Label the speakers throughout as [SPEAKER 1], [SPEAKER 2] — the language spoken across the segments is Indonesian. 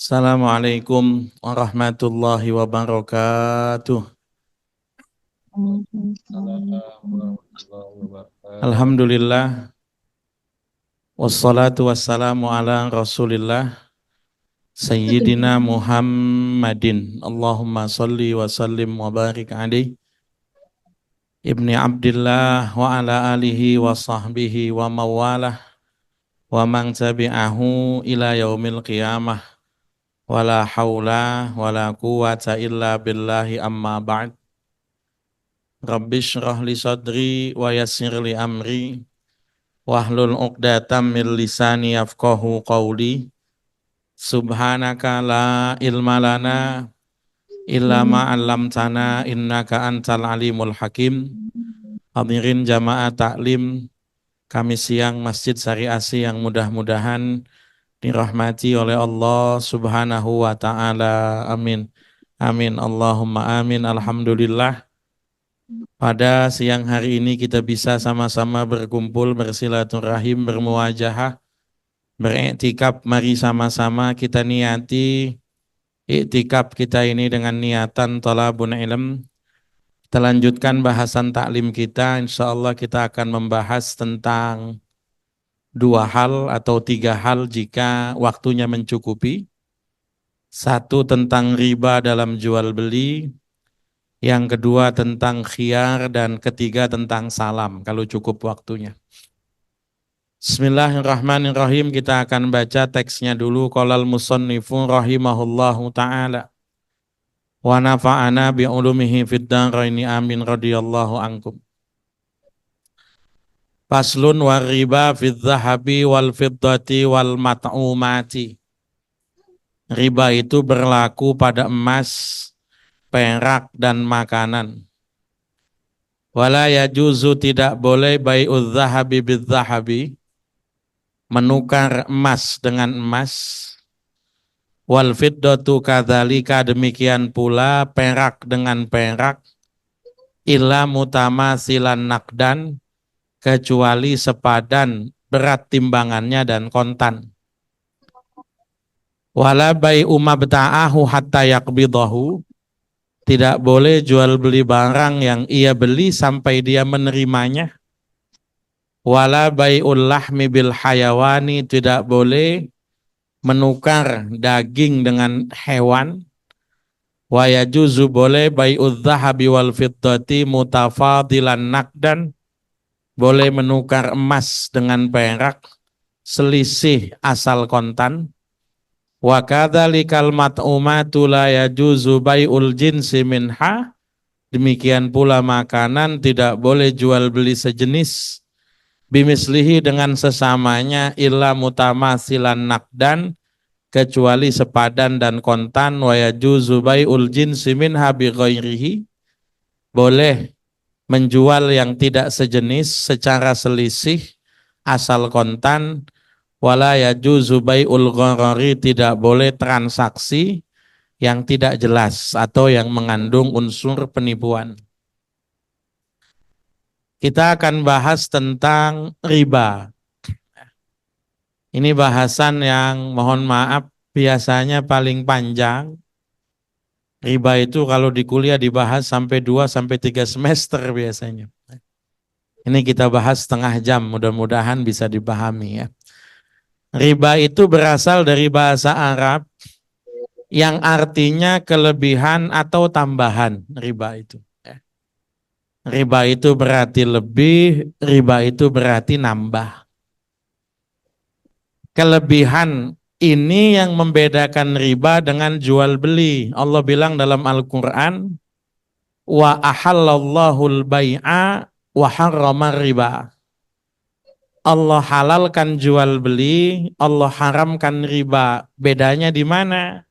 [SPEAKER 1] Assalamualaikum warahmatullahi wabarakatuh. Alhamdulillah wassalatu wassalamu ala Rasulillah Sayyidina Muhammadin. Allahumma salli wa sallim wa barik alaihi Ibni Abdillah wa ala alihi wa sahbihi wa mawalah wa man tabi'ahu ila yaumil qiyamah. Wala haula wala quwata illa billahi amma ba'd. Rabbi syrah li sadri wa yassir li amri wahlul uqdatam min lisani yafqahu qawli. Subhanaka la ilma lana illa ma 'allamtana innaka antal alimul hakim. Hadirin jamaah taklim kami siang Masjid Sari Asi yang mudah-mudahan dirahmati oleh Allah Subhanahu wa taala. Amin. Amin Allahumma amin. Alhamdulillah. Pada siang hari ini kita bisa sama-sama berkumpul, bersilaturahim, bermuwajahah, beriktikaf. Mari sama-sama kita niati iktikaf kita ini dengan niatan thalabun ilm. Kita lanjutkan bahasan taklim kita. Insyaallah kita akan membahas tentang 2 hal atau 3 hal jika waktunya mencukupi. 1 tentang riba dalam jual beli, yang kedua tentang khiyar, dan ketiga tentang salam kalau cukup waktunya. Bismillahirrahmanirrahim. Kita akan baca teksnya dulu. Qalal musannifu rahimahullahu ta'ala wa nafa'ana bi'ulumihi fid dharaini amin radhiyallahu ankum. Faslun wa riba fid dhahabi wal fiddati wal mat'umati. Riba itu berlaku pada emas, perak, dan makanan. Wala yajuzu, tidak boleh bai'udz zahabi bidz zahabi, menukar emas dengan emas. Wal fiddatu kadzalika, demikian pula perak dengan perak. Illa mutamasilan naqdan, kecuali sepadan berat timbangannya dan kontan. Wala bai'u mabta'ahu hatta yaqbidahu, tidak boleh jual beli barang yang ia beli sampai dia menerimanya. Wala bai'ul lahmi bil hayawani, tidak boleh menukar daging dengan hewan. Wa yajuzu, boleh bai'udz zahabi wal fiddati mutafadilan naqdan, boleh menukar emas dengan perak selisih asal kontan. Wa kadzalikal mat'umatu la yajuzu bai'ul jinsi minha, demikian pula makanan tidak boleh jual beli sejenis bimislihi dengan sesamanya illa mutamasilan naqdan, kecuali sepadan dan kontan. Wa yajuzu bai'ul jinsi minha bi ghairihi, boleh menjual yang tidak sejenis secara selisih asal kontan. Wala yajuzu bai'ul gharari, tidak boleh transaksi yang tidak jelas atau yang mengandung unsur penipuan. Kita akan bahas tentang riba. Ini bahasan yang mohon maaf biasanya paling panjang. Riba itu kalau di kuliah dibahas sampai 2-3 semester biasanya. Ini kita bahas setengah jam, mudah-mudahan bisa dipahami ya. Riba itu berasal dari bahasa Arab yang artinya kelebihan atau tambahan. Riba itu. Riba itu berarti lebih, riba itu berarti nambah. Kelebihan ini yang membedakan riba dengan jual beli. Allah bilang dalam Al-Quran, wa ahallallahul bai'a wa harramar riba. Allah halalkan jual beli, Allah haramkan riba. Bedanya di mana?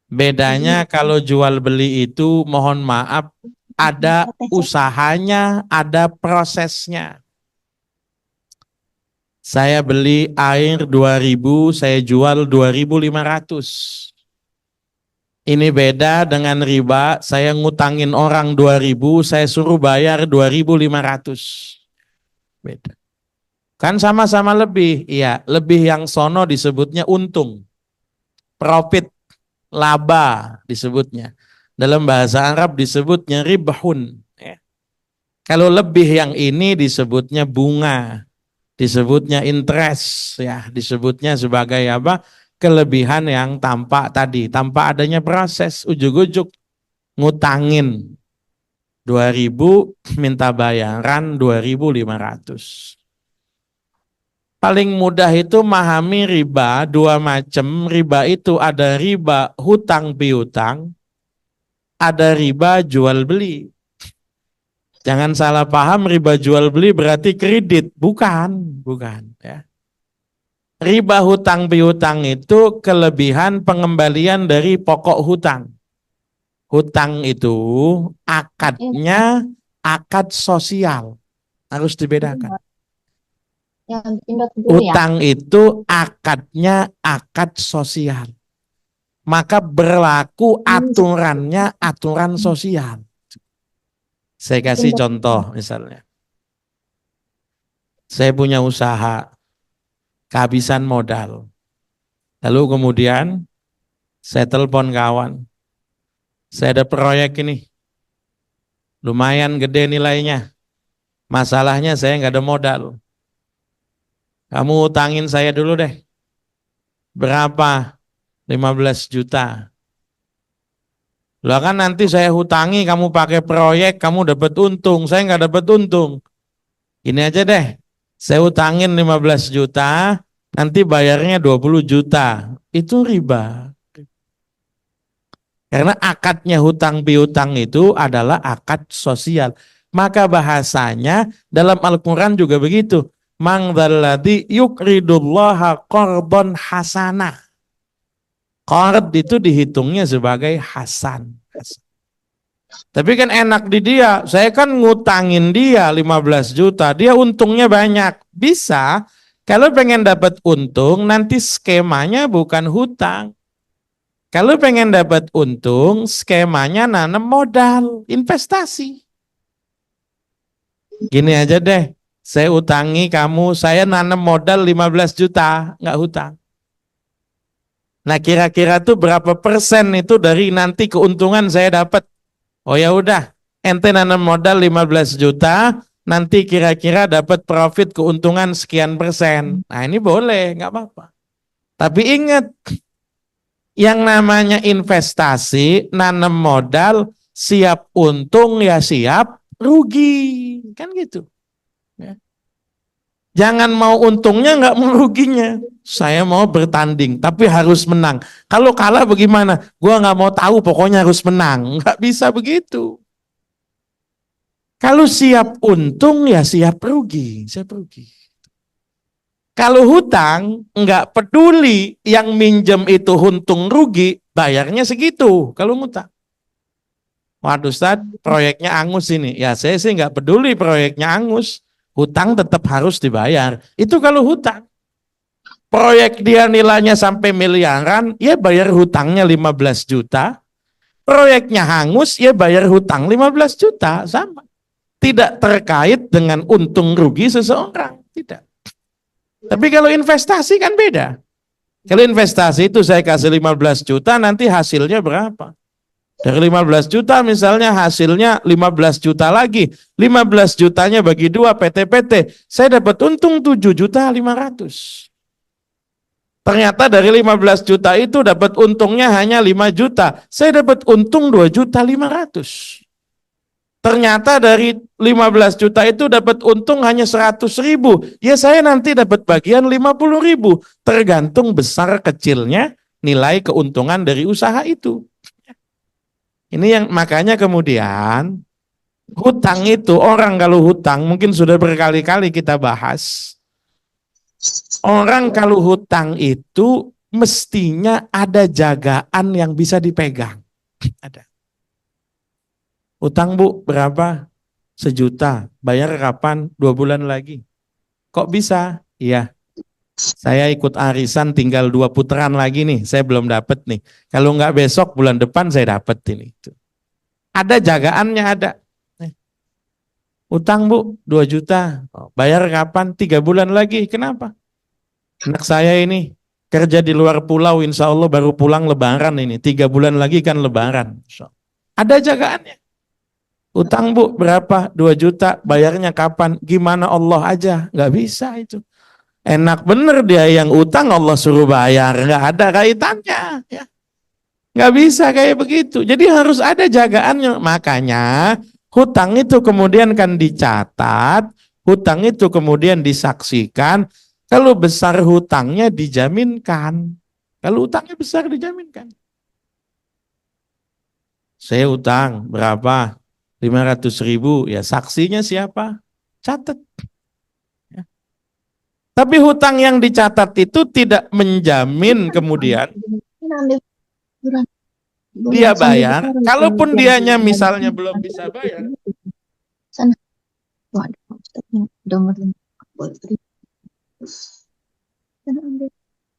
[SPEAKER 1] Bedanya kalau jual beli itu mohon maaf ada usahanya, ada prosesnya. Saya beli air 2.000, saya jual 2.500. Ini beda dengan riba, saya ngutangin orang 2.000, saya suruh bayar 2.500. Beda. Kan sama-sama lebih, iya, lebih yang sono disebutnya untung. profit, laba disebutnya. Dalam bahasa Arab disebutnya ribahun. Ya. Kalau lebih yang ini disebutnya bunga, disebutnya interest, ya, disebutnya sebagai apa? Kelebihan yang tampak tadi, tanpa adanya proses, ujuk-ujuk ngutangin 2.000, minta bayaran 2.500. Paling mudah itu memahami riba, dua macam. Riba itu ada riba hutang piutang, ada riba jual beli. Jangan salah paham, riba jual beli berarti kredit. Bukan, bukan. Ya. Riba hutang piutang itu kelebihan pengembalian dari pokok hutang. Hutang itu akadnya akad sosial. Harus dibedakan. Utang itu akadnya akad sosial. Maka berlaku aturannya aturan sosial. Saya kasih contoh misalnya. Saya punya usaha, kehabisan modal. Lalu kemudian saya telepon kawan. Saya ada proyek ini. Lumayan gede nilainya. Masalahnya saya nggak ada modal. Kamu utangin saya dulu deh. Berapa? 15 juta. Lah kan nanti saya hutangi, kamu pakai proyek, kamu dapat untung. Saya nggak dapat untung. Ini aja deh. Saya utangin 15 juta, nanti bayarnya 20 juta. Itu riba. Karena akadnya hutang piutang itu adalah akad sosial. Maka bahasanya dalam Al-Quran juga begitu. Man dzalladzi yuqridullaha qardhan hasanah. Qard itu dihitungnya sebagai hasan. Tapi kan enak di dia. Saya kan ngutangin dia 15 juta. Dia untungnya banyak. Bisa. Kalau pengen dapat untung, nanti skemanya bukan hutang. Kalau pengen dapat untung, skemanya nanam modal, investasi. Gini aja deh, saya utangi kamu, saya nanam modal 15 juta, nggak hutang. Nah kira-kira tuh berapa persen itu dari nanti keuntungan saya dapat? Oh ya udah, ente nanam modal 15 juta, nanti kira-kira dapat profit keuntungan sekian persen. Nah ini boleh, nggak apa-apa. Tapi ingat, yang namanya investasi, nanam modal, siap untung ya siap rugi. Kan gitu. Ya. Jangan mau untungnya nggak mau ruginya. Saya mau bertanding, tapi harus menang. Kalau kalah bagaimana? Gua nggak mau tahu, pokoknya harus menang. Nggak bisa begitu. Kalau siap untung ya siap rugi. Siap rugi. Kalau hutang, nggak peduli yang minjem itu untung rugi, bayarnya segitu kalau ngutang. Waduh Ustaz, proyeknya angus ini. Ya saya sih nggak peduli proyeknya angus, hutang tetap harus dibayar. Itu kalau hutang. Proyek dia nilainya sampai miliaran, ya bayar hutangnya 15 juta. Proyeknya hangus, ya bayar hutang 15 juta, sama. Tidak terkait dengan untung rugi seseorang, tidak. Tapi kalau investasi kan beda. Kalau investasi itu saya kasih 15 juta, nanti hasilnya berapa? Dari 15 juta misalnya hasilnya 15 juta lagi. 15 jutanya bagi 2 PT-PT. Saya dapat untung 7 juta 500. Ternyata dari 15 juta itu dapat untungnya hanya 5 juta. Saya dapat untung 2 juta 500. Ternyata dari 15 juta itu dapat untung hanya 100.000. Ya saya nanti dapat bagian 50.000. Tergantung besar kecilnya nilai keuntungan dari usaha itu. Ini yang makanya kemudian hutang itu, orang kalau hutang mungkin sudah berkali-kali kita bahas. Orang kalau hutang itu mestinya ada jagaan yang bisa dipegang. Ada. Utang Bu, berapa? 1 juta. Bayar kapan? 2 bulan lagi. Kok bisa? Iya. Saya ikut arisan tinggal 2 putaran lagi nih. Saya belum dapat nih. Kalau nggak besok, bulan depan saya dapat ini. Ada jagaannya, ada. Utang Bu, 2 juta. Bayar kapan? 3 bulan lagi. Kenapa? Anak saya ini Kerja di luar pulau, insya Allah baru pulang Lebaran ini. 3 bulan lagi kan Lebaran. Ada jagaannya. Utang bu berapa? 2 juta. Bayarnya kapan? Gimana Allah aja. Nggak bisa itu. Enak bener dia yang utang Allah suruh bayar. Nggak ada kaitannya. Ya. Nggak bisa kayak begitu. Jadi harus ada jagaannya. Makanya hutang itu kemudian kan dicatat. Hutang itu kemudian disaksikan. Kalau besar hutangnya dijaminkan. Kalau hutangnya besar dijaminkan. Saya utang berapa? 500.000. Ya saksinya siapa? Catat. Ya. Tapi hutang yang dicatat itu tidak menjamin kemudian dia bayar. Kalaupun dianya misalnya belum bisa bayar.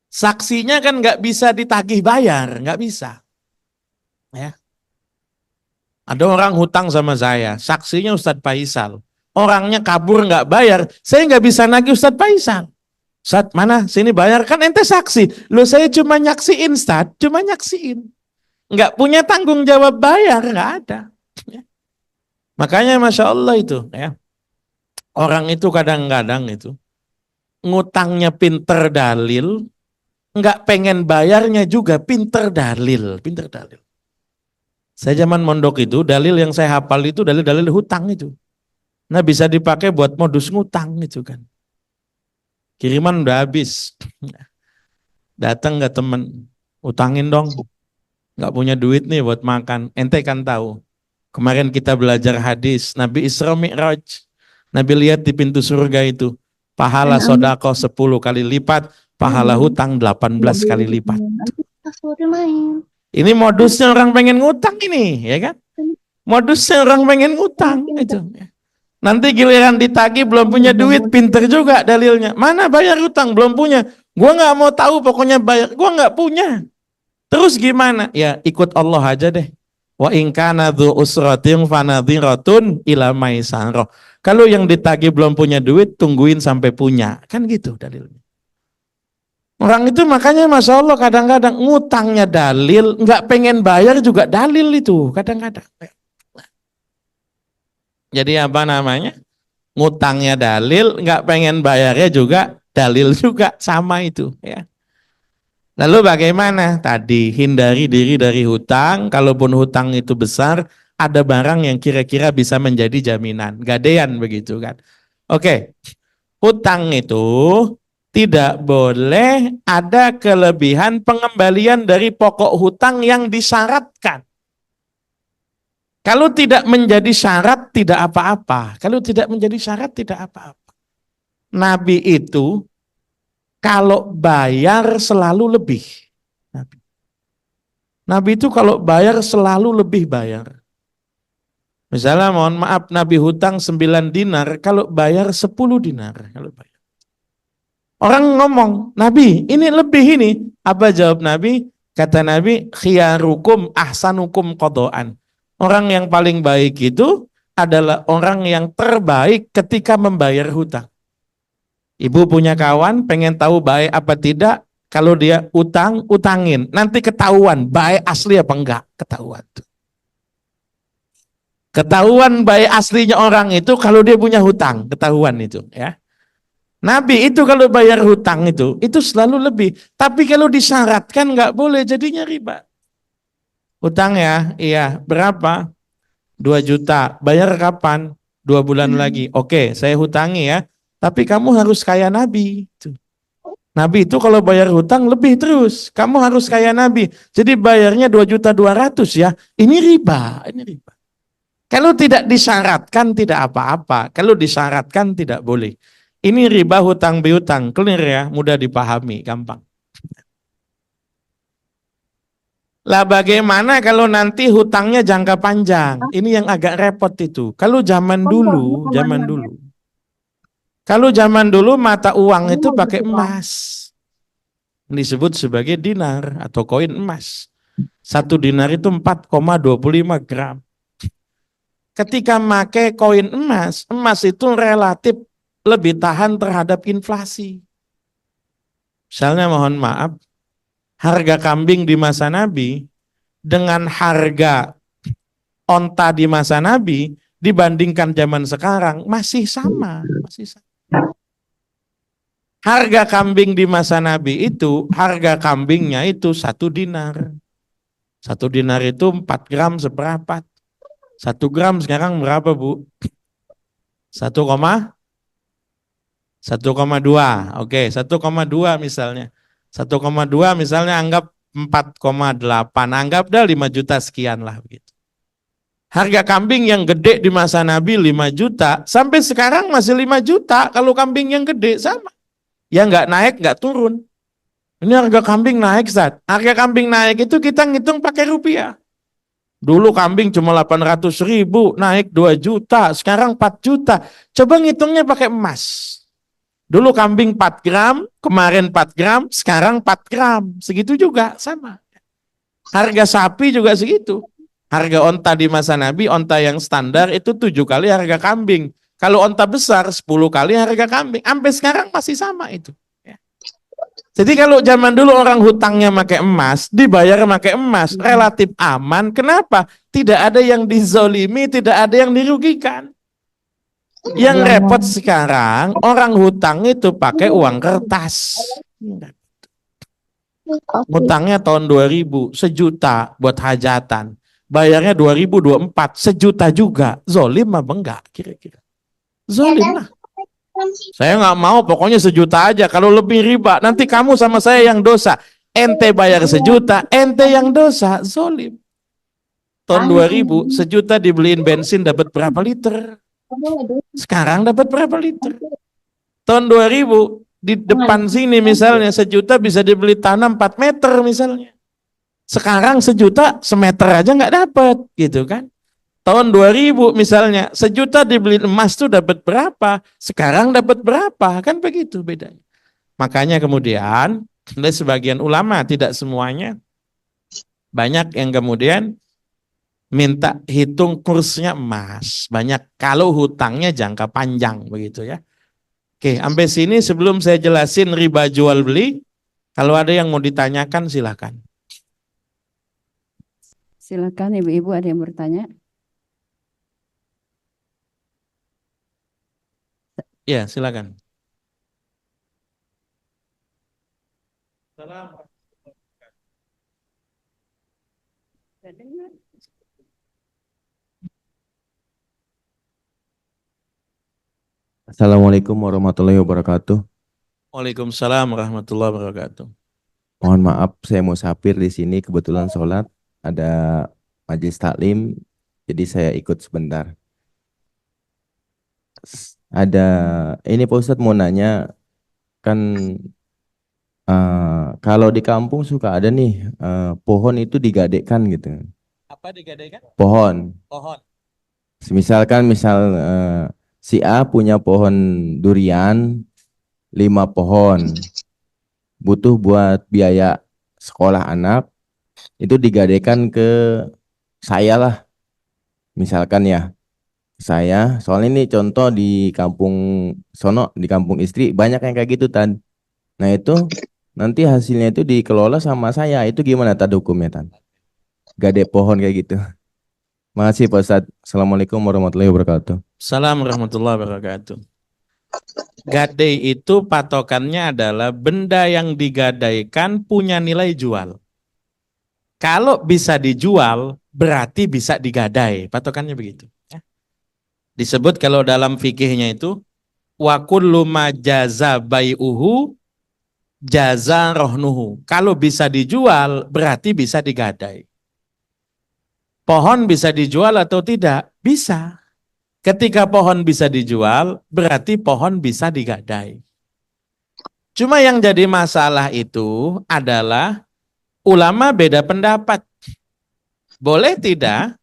[SPEAKER 1] Saksinya kan nggak bisa ditagih bayar, nggak bisa. Ya. Ada orang hutang sama saya, saksinya Ustadz Faisal. Orangnya kabur nggak bayar, saya nggak bisa nagih Ustadz Faisal. Ustadz mana? Sini bayar, kan ente saksi. Loh saya cuma nyaksiin Ustadz, cuma nyaksiin. Nggak punya tanggung jawab bayar, nggak ada. Ya. Makanya Masya Allah itu. Ya. Orang itu kadang-kadang itu ngutangnya pinter dalil, nggak pengen bayarnya juga pinter dalil, pinter dalil. Saya zaman mondok itu, dalil yang saya hafal itu dalil-dalil hutang itu. Nah bisa dipakai buat modus ngutang itu kan. Kiriman udah habis. Datang ke temen, utangin dong. Nggak punya duit nih buat makan. Ente kan tahu. Kemarin kita belajar hadis, Nabi Isra Mi'raj. Nabi lihat di pintu surga itu. Pahala sodako 10 kali lipat, pahala hutang 18 kali lipat. Ini modusnya orang pengen ngutang ini, ya kan? Modusnya orang pengen ngutang itu. Nanti giliran ditagih belum punya duit, pinter juga dalilnya. Mana bayar utang belum punya? Gua nggak mau tahu, pokoknya bayar. Gua nggak punya. Terus gimana? Ya ikut Allah aja deh. Wa in kana dzu usratin fanadhiratun ila maisarah. Kalau yang ditagih belum punya duit, tungguin sampai punya. Kan gitu dalilnya. Orang itu makanya Masya Allah kadang-kadang ngutangnya dalil, nggak pengen bayar juga dalil itu kadang-kadang. Jadi apa namanya? Ngutangnya dalil, nggak pengen bayarnya juga dalil juga, sama itu. Ya. Lalu bagaimana? Tadi hindari diri dari hutang, kalaupun hutang itu besar, ada barang yang kira-kira bisa menjadi jaminan. Gadean begitu kan. Oke, hutang itu tidak boleh ada kelebihan pengembalian dari pokok hutang yang disyaratkan. Kalau tidak menjadi syarat, tidak apa-apa. Kalau tidak menjadi syarat, tidak apa-apa. Nabi itu kalau bayar selalu lebih. Nabi itu kalau bayar selalu lebih bayar. Misalnya mohon maaf Nabi hutang 9 dinar, kalau bayar 10 dinar. Kalau bayar. Orang ngomong, Nabi ini lebih ini. Apa jawab Nabi? Kata Nabi, khiyarukum ahsanukum qadaan. Orang yang paling baik itu adalah orang yang terbaik ketika membayar hutang. Ibu punya kawan, pengen tahu baik apa tidak, kalau dia utang, utangin. Nanti ketahuan, baik asli apa enggak, ketahuan. Ketahuan baik aslinya orang itu kalau dia punya hutang, ketahuan itu. Ya. Nabi itu kalau bayar hutang itu selalu lebih. Tapi kalau disyaratkan nggak boleh, jadinya riba. Hutang ya, iya, berapa? 2 juta, bayar kapan? 2 bulan lagi. Oke, saya hutangi ya. Tapi kamu harus kayak Nabi. Nabi itu kalau bayar hutang lebih terus. Kamu harus kayak Nabi. Jadi bayarnya 2.200.000 ya. Ini riba. Ini riba. Kalau tidak disyaratkan tidak apa-apa. Kalau disyaratkan tidak boleh. Ini riba hutang piutang. Clear ya, mudah dipahami, gampang. Lah bagaimana kalau nanti hutangnya jangka panjang? Ini yang agak repot itu. Kalau zaman dulu. Kalau zaman dulu mata uang itu pakai emas. Disebut sebagai dinar atau koin emas. 1 dinar itu 4,25 gram. Ketika pakai koin emas, emas itu relatif lebih tahan terhadap inflasi. Misalnya mohon maaf, harga kambing di masa Nabi dengan harga onta di masa Nabi dibandingkan zaman sekarang masih sama, masih sama. Harga kambing di masa Nabi itu, harga kambingnya itu 1 dinar. 1 dinar itu 4 gram seperempat. 1 gram sekarang berapa, Bu? 1,2. Oke, 1,2 misalnya. 1,2 misalnya anggap 4,8. Anggap dah 5 juta sekian lah begitu. Harga kambing yang gede di masa Nabi 5 juta, sampai sekarang masih 5 juta kalau kambing yang gede sama. Ya nggak naik, nggak turun. Ini harga kambing naik, Zat. Harga kambing naik itu kita ngitung pakai rupiah. Dulu kambing cuma 800.000, naik 2 juta, sekarang 4 juta. Coba ngitungnya pakai emas. Dulu kambing 4 gram, kemarin 4 gram, sekarang 4 gram. Segitu juga, sama. Harga sapi juga segitu. Harga onta di masa Nabi, onta yang standar itu 7 kali harga kambing. Kalau onta besar 10 kali harga kambing. Sampai sekarang masih sama itu. Jadi kalau zaman dulu orang hutangnya pakai emas, dibayar pakai emas, relatif aman. Kenapa? Tidak ada yang dizolimi, tidak ada yang dirugikan. Yang repot sekarang, orang hutang itu pakai uang kertas. Hutangnya tahun 2000, 1 juta buat hajatan. Bayarnya 2024, 1 juta juga. Zolim apa enggak kira-kira? Zolim lah. Saya nggak mau, pokoknya 1 juta aja. Kalau lebih riba, nanti kamu sama saya yang dosa. Ente bayar 1 juta, ente yang dosa. Zolim. Tahun 2000, 1 juta dibeliin bensin dapat berapa liter? Sekarang dapat berapa liter? Tahun 2000, di depan sini misalnya 1 juta bisa dibeli tanam 4 meter misalnya. Sekarang 1 juta semeter aja nggak dapat, gitu kan? Tahun 2000 misalnya 1 juta dibeli emas tuh dapat berapa? Sekarang dapat berapa? Kan begitu bedanya. Makanya kemudian ada sebagian ulama, tidak semuanya, banyak yang kemudian minta hitung kursnya emas. Banyak kalau hutangnya jangka panjang begitu ya. Oke, sampai sini sebelum saya jelasin riba jual beli, kalau ada yang mau ditanyakan silakan.
[SPEAKER 2] Silakan ibu-ibu, ada yang bertanya?
[SPEAKER 1] Ya, silakan.
[SPEAKER 3] Assalamualaikum warahmatullahi wabarakatuh.
[SPEAKER 1] Waalaikumsalam warahmatullahi wabarakatuh.
[SPEAKER 3] Mohon maaf, saya musafir di sini. Kebetulan sholat ada majelis taklim, jadi saya ikut sebentar. Ada ini Pak Ustadz mau nanya, kan kalau di kampung suka ada nih pohon itu digadaikan gitu.
[SPEAKER 1] Apa digadaikan?
[SPEAKER 3] Pohon.
[SPEAKER 1] Pohon.
[SPEAKER 3] Misalkan si A punya pohon durian 5 pohon, butuh buat biaya sekolah anak, itu digadaikan ke saya lah, misalkan ya saya, soalnya ini contoh di kampung sono, di kampung istri banyak yang kayak gitu Tan. Nah itu nanti hasilnya itu dikelola sama saya, itu gimana Tan hukumnya Tan, gade pohon kayak gitu. Makasih Pak Ustadz. Assalamualaikum warahmatullahi wabarakatuh.
[SPEAKER 1] Assalamualaikum warahmatullahi wabarakatuh. Gadai itu patokannya adalah benda yang digadaikan punya nilai jual. Kalau bisa dijual, berarti bisa digadai. Patokannya begitu. Disebut kalau dalam fikihnya itu, wa kullu ma jaza bai'uhu jaza rohnuhu. Kalau bisa dijual, berarti bisa digadai. Pohon bisa dijual atau tidak? Bisa. Ketika pohon bisa dijual, berarti pohon bisa digadai. Cuma yang jadi masalah itu adalah ulama beda pendapat. Boleh tidak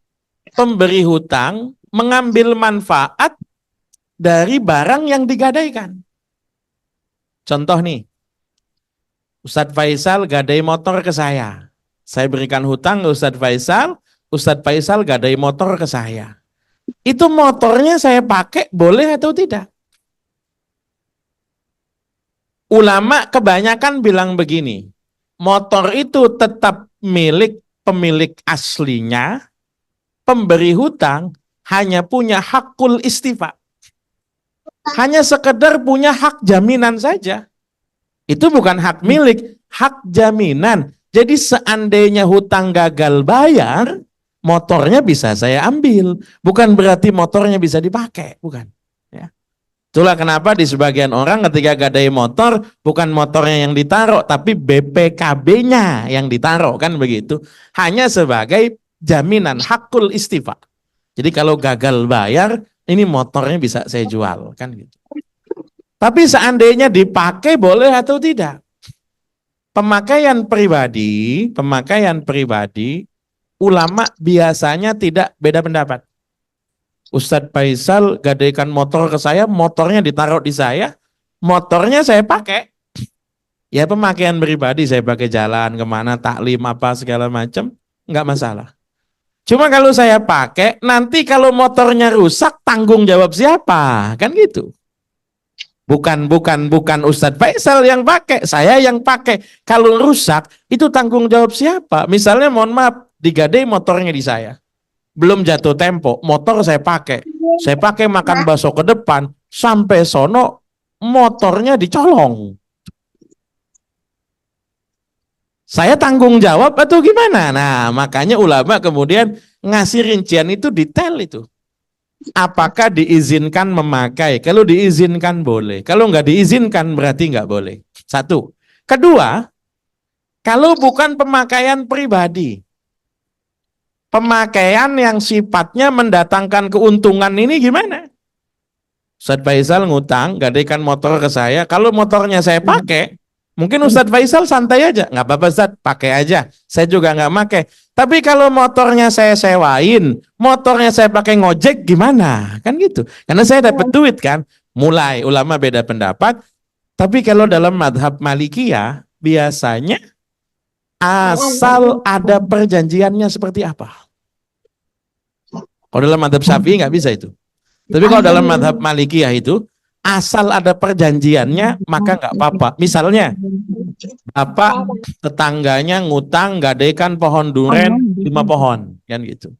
[SPEAKER 1] pemberi hutang mengambil manfaat dari barang yang digadaikan? Contoh nih, Ustadz Faisal gadai motor ke saya. Saya berikan hutang ke Ustadz Faisal gadai motor ke saya. Itu motornya saya pakai boleh atau tidak? Ulama kebanyakan bilang begini, motor itu tetap milik pemilik aslinya, pemberi hutang hanya punya hakul istifa. Hanya sekedar punya hak jaminan saja. Itu bukan hak milik, hak jaminan. Jadi seandainya hutang gagal bayar, motornya bisa saya ambil. Bukan berarti motornya bisa dipakai, bukan. Ya. Itulah kenapa di sebagian orang ketika gadai motor, bukan motornya yang ditaruh, tapi BPKB-nya yang ditaruh, kan begitu. Hanya sebagai jaminan hakul istifa. Jadi kalau gagal bayar, ini motornya bisa saya jual, kan gitu. Tapi seandainya dipakai boleh atau tidak? Pemakaian pribadi, ulama biasanya tidak beda pendapat. Ustadz Faisal gadaikan motor ke saya, motornya ditaruh di saya, motornya saya pakai. Ya pemakaian pribadi, saya pakai jalan kemana, taklim apa segala macam, nggak masalah. Cuma kalau saya pakai, nanti kalau motornya rusak, tanggung jawab siapa? Kan gitu. Bukan Ustadz Faisal yang pakai, saya yang pakai. Kalau rusak, itu tanggung jawab siapa? Misalnya mohon maaf, digadai motornya di saya. Belum jatuh tempo, motor saya pakai makan bakso ke depan, sampai sono motornya dicolong. Saya tanggung jawab atau gimana? Nah, makanya ulama kemudian ngasih rincian itu detail itu. Apakah diizinkan memakai? Kalau diizinkan boleh. Kalau nggak diizinkan berarti nggak boleh. Satu. Kedua, kalau bukan pemakaian pribadi, pemakaian yang sifatnya mendatangkan keuntungan ini gimana? Ustadz Faisal ngutang, gadaikan motor ke saya. Kalau motornya saya pakai, mungkin Ustadz Faisal santai aja. Nggak apa-apa Ustadz, pakai aja. Saya juga nggak pakai. Tapi kalau motornya saya sewain, motornya saya pakai ngojek gimana? Kan gitu. Karena saya dapat duit kan. Mulai ulama beda pendapat. Tapi kalau dalam madhab Malikiyah, biasanya asal ada perjanjiannya seperti apa. Kalau dalam madhab Syafi'i nggak bisa itu. Tapi kalau dalam madhab Malikiyah itu, asal ada perjanjiannya, maka nggak apa-apa. Misalnya, bapak tetangganya ngutang gadaikan pohon duren 5 pohon, kan gitu.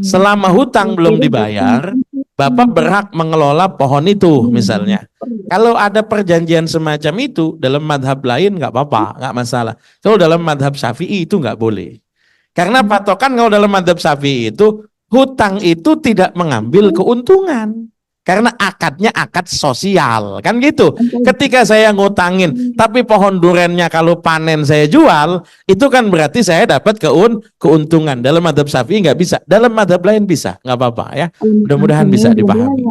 [SPEAKER 1] Selama hutang belum dibayar, bapak berhak mengelola pohon itu, misalnya. Kalau ada perjanjian semacam itu, dalam madhab lain nggak apa-apa, nggak masalah. Kalau dalam madhab Syafi'i itu nggak boleh. Karena patokan kalau dalam madhab Syafi'i itu, hutang itu tidak mengambil keuntungan. Karena akadnya akad sosial, kan gitu. Ketika saya ngutangin, tapi pohon durennya kalau panen saya jual, itu kan berarti saya dapat keuntungan. Dalam madhab Syafi'i nggak bisa, dalam madhab lain bisa, nggak apa-apa ya. Mudah-mudahan bisa dipahami.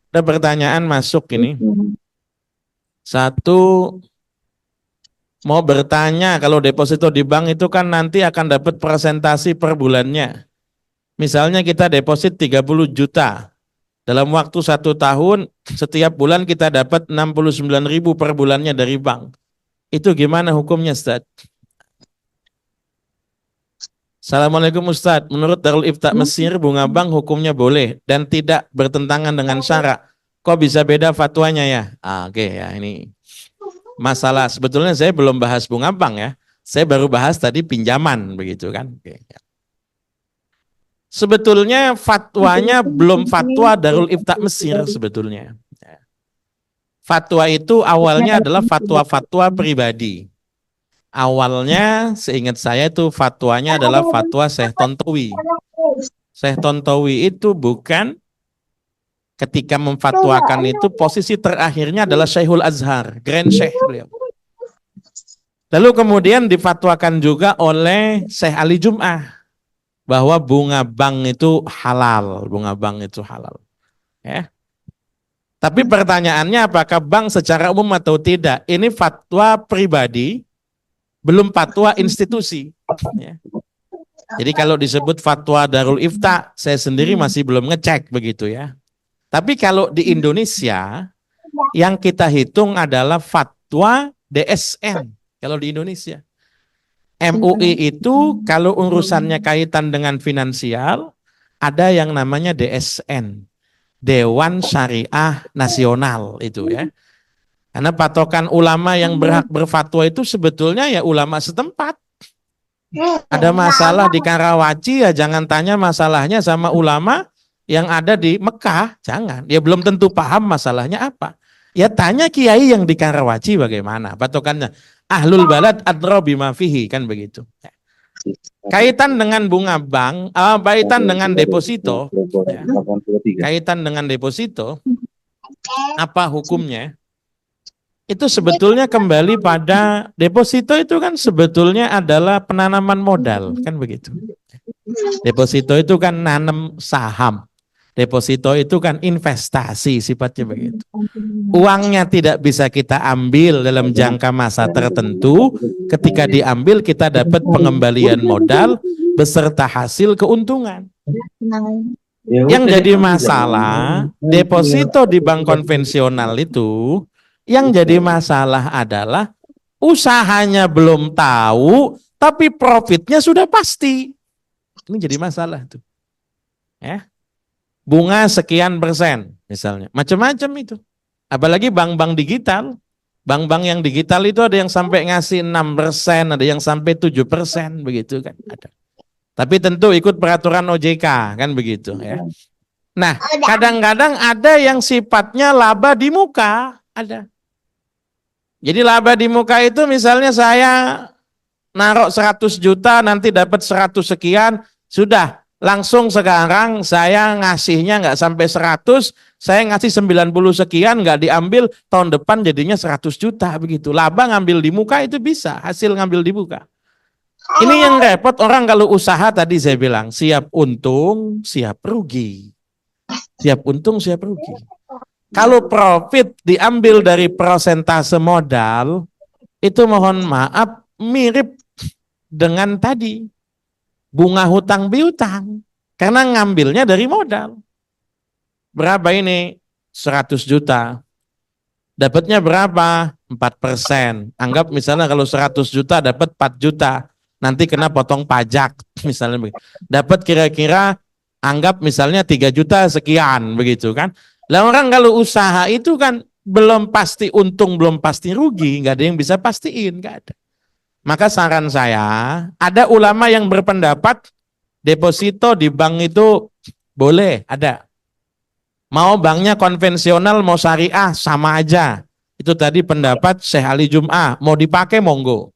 [SPEAKER 1] Ada pertanyaan masuk ini. Satu, mau bertanya, kalau deposito di bank itu kan nanti akan dapat presentasi per bulannya. Misalnya kita deposit 30 juta. Dalam waktu 1 tahun, setiap bulan kita dapat 69.000 per bulannya dari bank. Itu gimana hukumnya, Ustaz? Assalamualaikum Ustaz. Menurut Darul Ifta Mesir, bunga bank hukumnya boleh dan tidak bertentangan dengan syarak. Kok bisa beda fatwanya ya? Oke ya, ini masalah. Sebetulnya saya belum bahas bunga bank ya. Saya baru bahas tadi pinjaman begitu kan. Oke, ya. Sebetulnya fatwanya belum fatwa Darul Ifta Mesir sebetulnya. Fatwa itu awalnya adalah fatwa-fatwa pribadi. Awalnya seingat saya itu fatwanya adalah fatwa Syekh Tontowi. Syekh Tontowi itu bukan ketika memfatwakan itu posisi terakhirnya adalah Syekhul Azhar, Grand Syekh beliau. Lalu kemudian difatwakan juga oleh Syekh Ali Jum'ah bahwa bunga bank itu halal, bunga bank itu halal. Ya. Tapi pertanyaannya apakah bank secara umum atau tidak? Ini fatwa pribadi, belum fatwa institusi. Ya. Jadi kalau disebut fatwa Darul Ifta, saya sendiri masih belum ngecek begitu ya. Tapi kalau di Indonesia, yang kita hitung adalah fatwa DSN, kalau di Indonesia. MUI itu kalau urusannya kaitan dengan finansial, ada yang namanya DSN, Dewan Syariah Nasional itu ya. Karena patokan ulama yang berhak berfatwa itu sebetulnya ya ulama setempat. Ada masalah di Karawaci ya jangan tanya masalahnya sama ulama yang ada di Mekah, jangan. Dia belum tentu paham masalahnya apa. Ya tanya kiai yang di Karawaci bagaimana patokannya. Ahlul balad adra bima fihi, kan begitu. Kaitan dengan bunga bank, kaitan dengan deposito, ya. Kaitan dengan deposito, apa hukumnya? Itu sebetulnya kembali pada deposito itu kan sebetulnya adalah penanaman modal, kan begitu. Deposito itu kan nanam saham. Deposito itu kan investasi sifatnya begitu. Uangnya tidak bisa kita ambil dalam jangka masa tertentu. Ketika diambil kita dapat pengembalian modal beserta hasil keuntungan. Yang jadi masalah, deposito di bank konvensional itu, yang jadi masalah adalah usahanya belum tahu, tapi profitnya sudah pasti. Ini jadi masalah tuh. Ya. Bunga sekian persen misalnya, macam-macam itu. Apalagi bank-bank digital. Bank-bank yang digital itu ada yang sampai ngasih 6%, ada yang sampai 7%, begitu kan ada. Tapi tentu ikut peraturan OJK, kan begitu ya. Nah, kadang-kadang ada yang sifatnya laba di muka, ada. Jadi laba di muka itu misalnya saya naruh 100 juta nanti dapat 100 sekian, sudah langsung sekarang saya ngasihnya nggak sampai 100, saya ngasih 90 sekian nggak diambil, tahun depan jadinya 100 juta begitu. Laba ngambil di muka itu bisa, hasil ngambil di muka. Ini yang repot orang kalau usaha tadi saya bilang, siap untung, siap rugi. Siap untung, siap rugi. Kalau profit diambil dari persentase modal, itu mohon maaf mirip dengan tadi bunga hutang piutang. Karena ngambilnya dari modal. Berapa ini? 100 juta. Dapatnya berapa? 4%. Anggap misalnya kalau 100 juta dapat 4 juta. Nanti kena potong pajak. Misalnya begitu. Dapat kira-kira anggap misalnya 3 juta sekian begitu kan. Lah orang kalau usaha itu kan belum pasti untung, belum pasti rugi, nggak ada yang bisa pastiin, nggak ada. Maka saran saya, ada ulama yang berpendapat deposito di bank itu boleh, ada. Mau banknya konvensional, mau syariah, sama aja. Itu tadi pendapat Syekh Ali Jum'ah, mau dipakai monggo.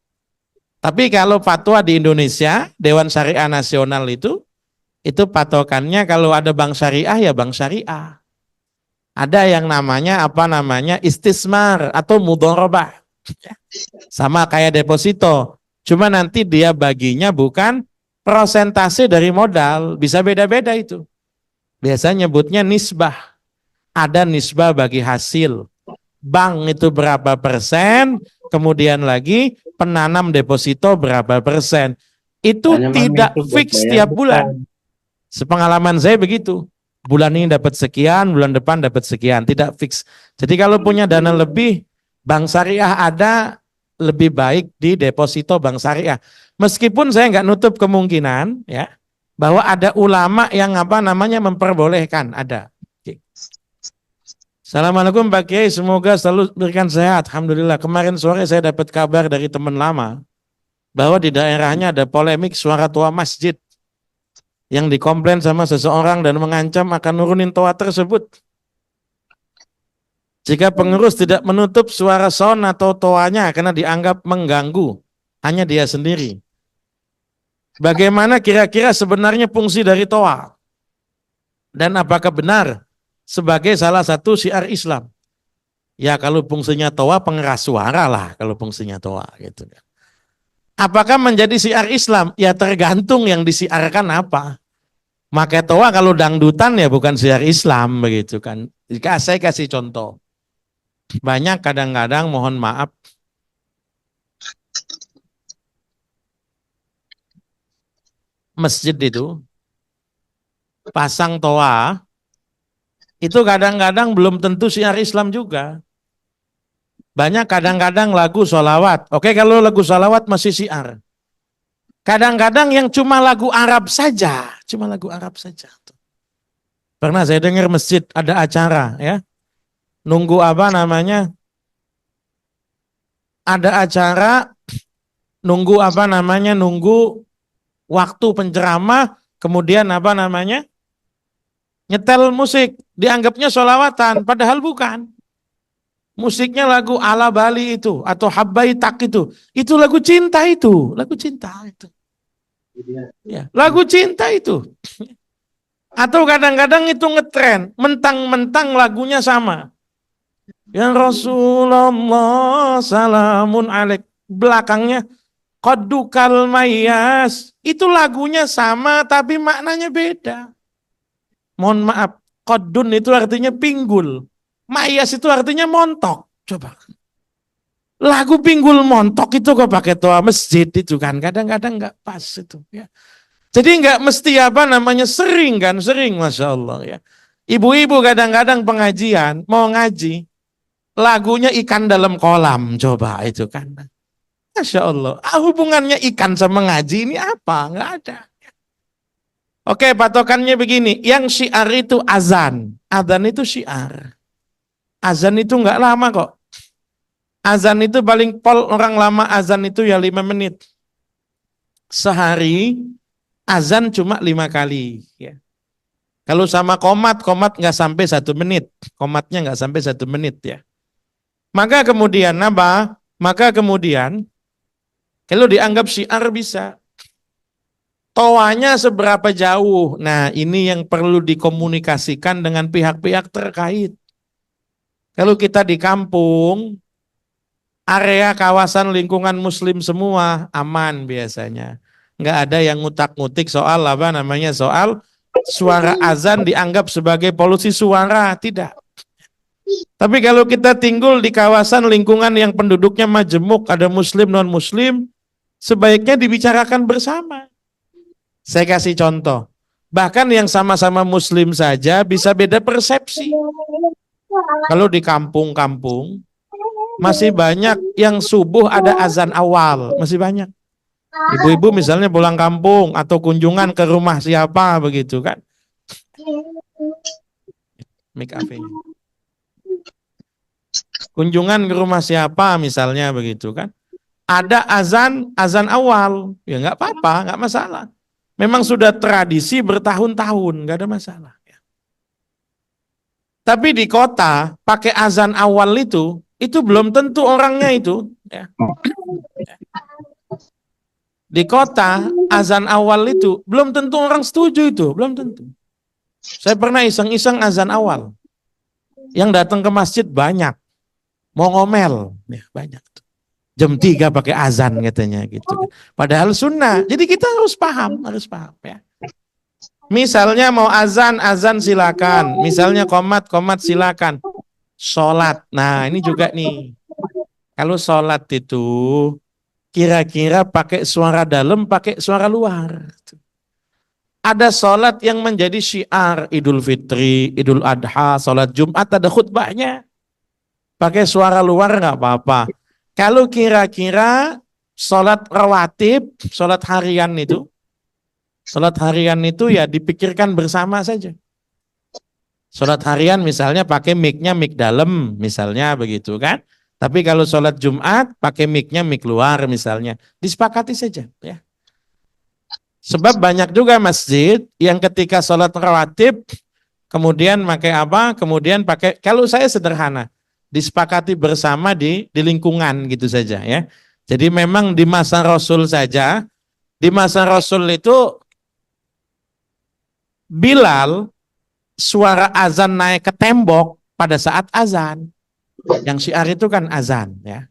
[SPEAKER 1] Tapi kalau fatwa di Indonesia, Dewan Syariah Nasional itu patokannya kalau ada bank syariah ya bank syariah. Ada yang namanya istismar atau mudharabah. Sama kayak deposito. Cuma nanti dia baginya bukan persentase dari modal, bisa beda-beda itu. Biasanya nyebutnya nisbah. Ada nisbah bagi hasil. Bank itu berapa persen, kemudian lagi penanam deposito berapa persen. Itu tidak fix tiap bulan. Sepengalaman saya begitu. Bulan ini dapat sekian, bulan depan dapat sekian, tidak fix. Jadi kalau punya dana lebih, bank syariah ada, lebih baik di deposito bank syariah. Meskipun saya nggak nutup kemungkinan ya bahwa ada ulama yang memperbolehkan, ada. Oke. Assalamualaikum Pak Kiai, semoga selalu berikan sehat. Alhamdulillah. Kemarin sore saya dapat kabar dari teman lama bahwa di daerahnya ada polemik suara toa masjid yang dikomplain sama seseorang dan mengancam akan nurunin toa tersebut. Jika pengurus tidak menutup suara sound atau toanya karena dianggap mengganggu hanya dia sendiri. Bagaimana kira-kira sebenarnya fungsi dari toa? Dan apakah benar sebagai salah satu syiar Islam? Ya kalau fungsinya toa pengeras suara lah kalau fungsinya toa gitu. Apakah menjadi syiar Islam? Ya tergantung yang disiarkan apa. Maka toa kalau dangdutan ya bukan syiar Islam begitu kan. Jika saya kasih contoh. Banyak kadang-kadang mohon maaf masjid itu pasang toa itu kadang-kadang belum tentu syiar Islam juga. Banyak kadang-kadang lagu sholawat. Oke kalau lagu sholawat masih syiar. Kadang-kadang yang cuma lagu Arab saja. Cuma lagu Arab saja. Pernah saya dengar masjid ada acara ya. Nunggu ada acara, nunggu nunggu waktu penceramah, kemudian nyetel musik, dianggapnya sholawatan, padahal bukan. Musiknya lagu ala Bali itu, atau Habbaitak itu lagu cinta itu, Ya, lagu cinta itu. Atau kadang-kadang itu ngetren, mentang-mentang lagunya sama. Ya Rasulullah salamun alaik, belakangnya Qaddukal mayas, itu lagunya sama tapi maknanya beda. Mohon maaf, Qaddun itu artinya pinggul, mayas itu artinya montok. Coba, lagu pinggul montok itu kok pakai toa masjid itu kan, kadang-kadang nggak pas itu ya. Jadi nggak mesti sering kan, sering Masya Allah ya. Ibu-ibu kadang-kadang pengajian, mau ngaji, lagunya ikan dalam kolam, coba itu kan. Masya Allah, hubungannya ikan sama ngaji ini apa? Nggak ada. Oke, patokannya begini, yang syiar itu azan itu syiar. Azan itu nggak lama kok. Azan itu paling orang lama azan itu ya 5 menit. Sehari azan cuma 5 kali. Ya. Kalau sama komat nggak sampai 1 menit. Komatnya nggak sampai 1 menit ya. Maka kemudian kalau dianggap syiar bisa. Toanya seberapa jauh? Nah ini yang perlu dikomunikasikan dengan pihak-pihak terkait. Kalau kita di kampung, area kawasan lingkungan muslim semua aman biasanya. Nggak ada yang ngutak-ngutik soal soal suara azan dianggap sebagai polusi suara, tidak. Tapi kalau kita tinggal di kawasan lingkungan yang penduduknya majemuk, ada muslim non-muslim, sebaiknya dibicarakan bersama. Saya kasih contoh, bahkan yang sama-sama muslim saja bisa beda persepsi. Kalau di kampung-kampung, masih banyak yang subuh ada azan awal, masih banyak. Ibu-ibu misalnya pulang kampung atau kunjungan ke rumah siapa begitu kan. Kunjungan ke rumah siapa misalnya begitu kan. Ada azan awal, ya nggak apa-apa, nggak masalah. Memang sudah tradisi bertahun-tahun, nggak ada masalah. Tapi di kota pakai azan awal itu belum tentu orangnya itu. Ya. Di kota, azan awal itu belum tentu orang setuju itu, belum tentu. Saya pernah iseng-iseng azan awal. Yang datang ke masjid banyak. Mau ngomel, ya, banyak. Jam 3 pakai azan katanya gitu. Padahal sunnah. Jadi kita harus paham ya. Misalnya mau azan silakan. Misalnya komat silakan. Sholat. Nah, ini juga nih. Kalau sholat itu kira-kira pakai suara dalam, pakai suara luar. Ada sholat yang menjadi syiar, Idul Fitri, Idul Adha, sholat Jumat, ada khutbahnya. Pakai suara luar nggak apa-apa. Kalau kira-kira sholat rawatib, sholat harian itu ya dipikirkan bersama saja. Sholat harian misalnya pakai mic-nya mic dalam, misalnya begitu kan. Tapi kalau sholat Jumat, pakai mic-nya mic luar misalnya. Disepakati saja. Ya. Sebab banyak juga masjid yang ketika sholat rawatib, kemudian pakai apa? Kemudian pakai, kalau saya sederhana, disepakati bersama di lingkungan gitu saja ya. Jadi memang di masa Rasul saja, di masa Rasul itu Bilal, suara azan naik ke tembok pada saat azan. Yang syiar itu kan azan ya.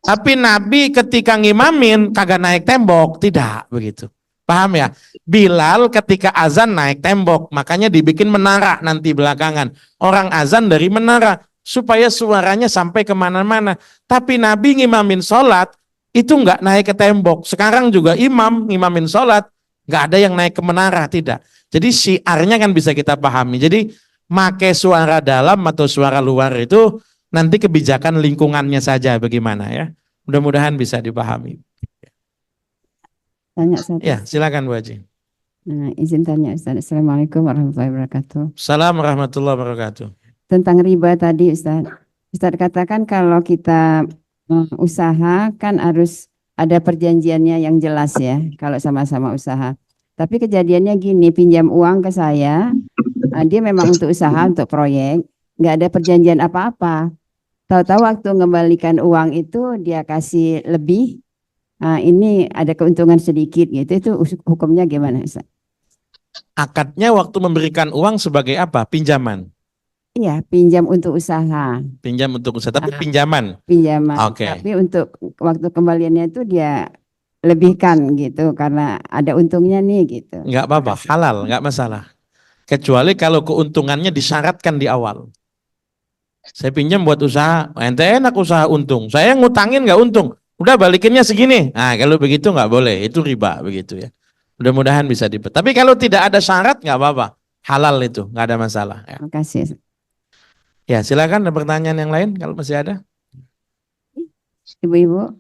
[SPEAKER 1] Tapi Nabi ketika ngimamin kagak naik tembok, tidak begitu. Paham ya? Bilal ketika azan naik tembok, makanya dibikin menara nanti belakangan. Orang azan dari menara supaya suaranya sampai kemana-mana. Tapi Nabi ngimamin sholat itu nggak naik ke tembok. Sekarang juga imam ngimamin sholat nggak ada yang naik ke menara, tidak. Jadi syiarnya kan bisa kita pahami. Jadi make suara dalam atau suara luar itu nanti kebijakan lingkungannya saja bagaimana ya. Mudah-mudahan bisa dipahami.
[SPEAKER 2] Tanya Ustaz.
[SPEAKER 1] Ya, silakan Bu Haji.
[SPEAKER 2] Nah, izin tanya Ustaz. Assalamualaikum warahmatullahi wabarakatuh.
[SPEAKER 1] Assalamualaikum warahmatullahi wabarakatuh.
[SPEAKER 2] Tentang riba tadi Ustaz. Ustaz katakan kalau kita usaha kan harus ada perjanjiannya yang jelas ya kalau sama-sama usaha. Tapi kejadiannya gini, pinjam uang ke saya, dia memang untuk usaha, untuk proyek, nggak ada perjanjian apa-apa. Tahu-tahu waktu mengembalikan uang itu dia kasih lebih, ini ada keuntungan sedikit gitu. Itu hukumnya gimana, Ustaz?
[SPEAKER 1] Akadnya waktu memberikan uang sebagai apa? Pinjaman.
[SPEAKER 2] Iya, pinjam untuk usaha,
[SPEAKER 1] Pinjam untuk usaha, tapi pinjaman.
[SPEAKER 2] pinjaman.
[SPEAKER 1] Oke.
[SPEAKER 2] Tapi untuk waktu kembaliannya itu dia lebihkan gitu karena ada untungnya nih gitu.
[SPEAKER 1] Nggak apa-apa, halal, nggak masalah. Kecuali kalau keuntungannya disyaratkan di awal. Saya pinjam buat usaha, ente enak usaha untung. Saya ngutangin nggak untung, udah balikinnya segini. Nah kalau begitu nggak boleh, itu riba begitu ya. Mudah-mudahan bisa dibet. Tapi kalau tidak ada syarat nggak apa-apa, halal itu, nggak ada masalah. Ya.
[SPEAKER 2] Terima kasih.
[SPEAKER 1] Ya silakan ada pertanyaan yang lain kalau masih ada.
[SPEAKER 2] Ibu-ibu.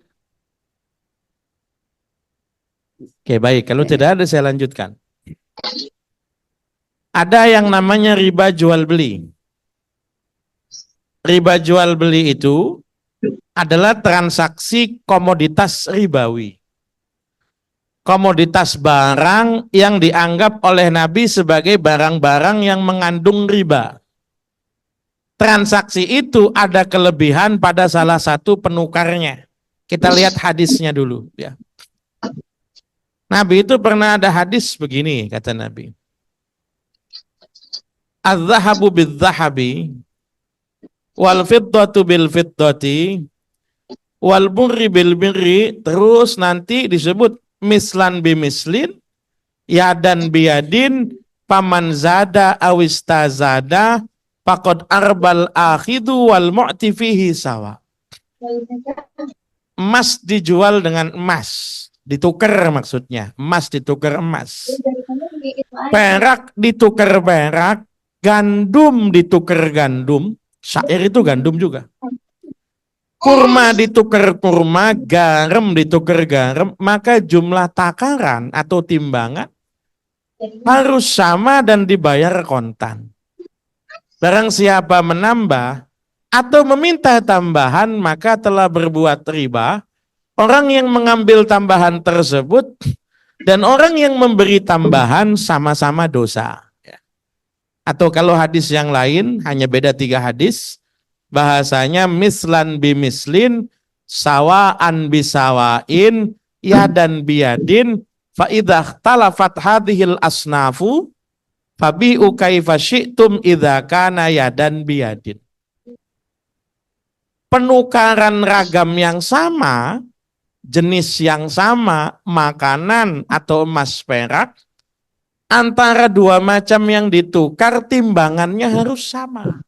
[SPEAKER 1] Oke baik, kalau tidak ada saya lanjutkan. Ada yang namanya riba jual beli. Riba jual beli itu adalah transaksi komoditas ribawi. Komoditas barang yang dianggap oleh Nabi sebagai barang-barang yang mengandung riba. Transaksi itu ada kelebihan pada salah satu penukarnya. Kita lihat hadisnya dulu ya. Nabi itu pernah ada hadis begini kata Nabi. Az-zahabu bil-zahabi wal fiddatu bil fiddati wal burri bil birri, terus nanti disebut mislan bimislin, yadan biyadin, paman zada awistazada faqad arbal akhidu wal mu'ti fihi sawa. Emas dijual dengan emas, ditukar maksudnya, emas ditukar emas. Perak ditukar perak, gandum ditukar gandum, syair itu gandum juga. Kurma ditukar kurma, garam ditukar garam, maka jumlah takaran atau timbangan harus sama dan dibayar kontan. Barang siapa menambah atau meminta tambahan maka telah berbuat riba. Orang yang mengambil tambahan tersebut dan orang yang memberi tambahan sama-sama dosa. Atau kalau hadis yang lain hanya beda 3 hadis, bahasanya mislan bimislin, sawaan bisawain, yadan biyadin, fa idza talafat hadhil asnafu fabi'u kaifa syi'tum idza kana yadan biyadin. Penukaran ragam yang sama, jenis yang sama, makanan atau emas perak, antara dua macam yang ditukar timbangannya harus sama.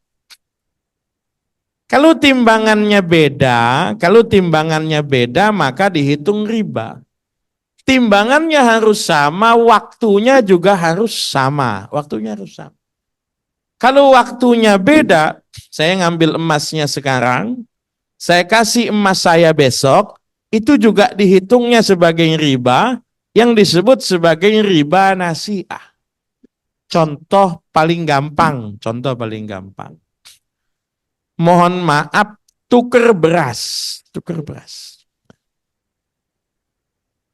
[SPEAKER 1] Kalau timbangannya beda maka dihitung riba. Timbangannya harus sama, waktunya juga harus sama. Kalau waktunya beda, saya ngambil emasnya sekarang, saya kasih emas saya besok, itu juga dihitungnya sebagai riba, yang disebut sebagai riba nasi'ah. Contoh paling gampang. Mohon maaf, tuker beras.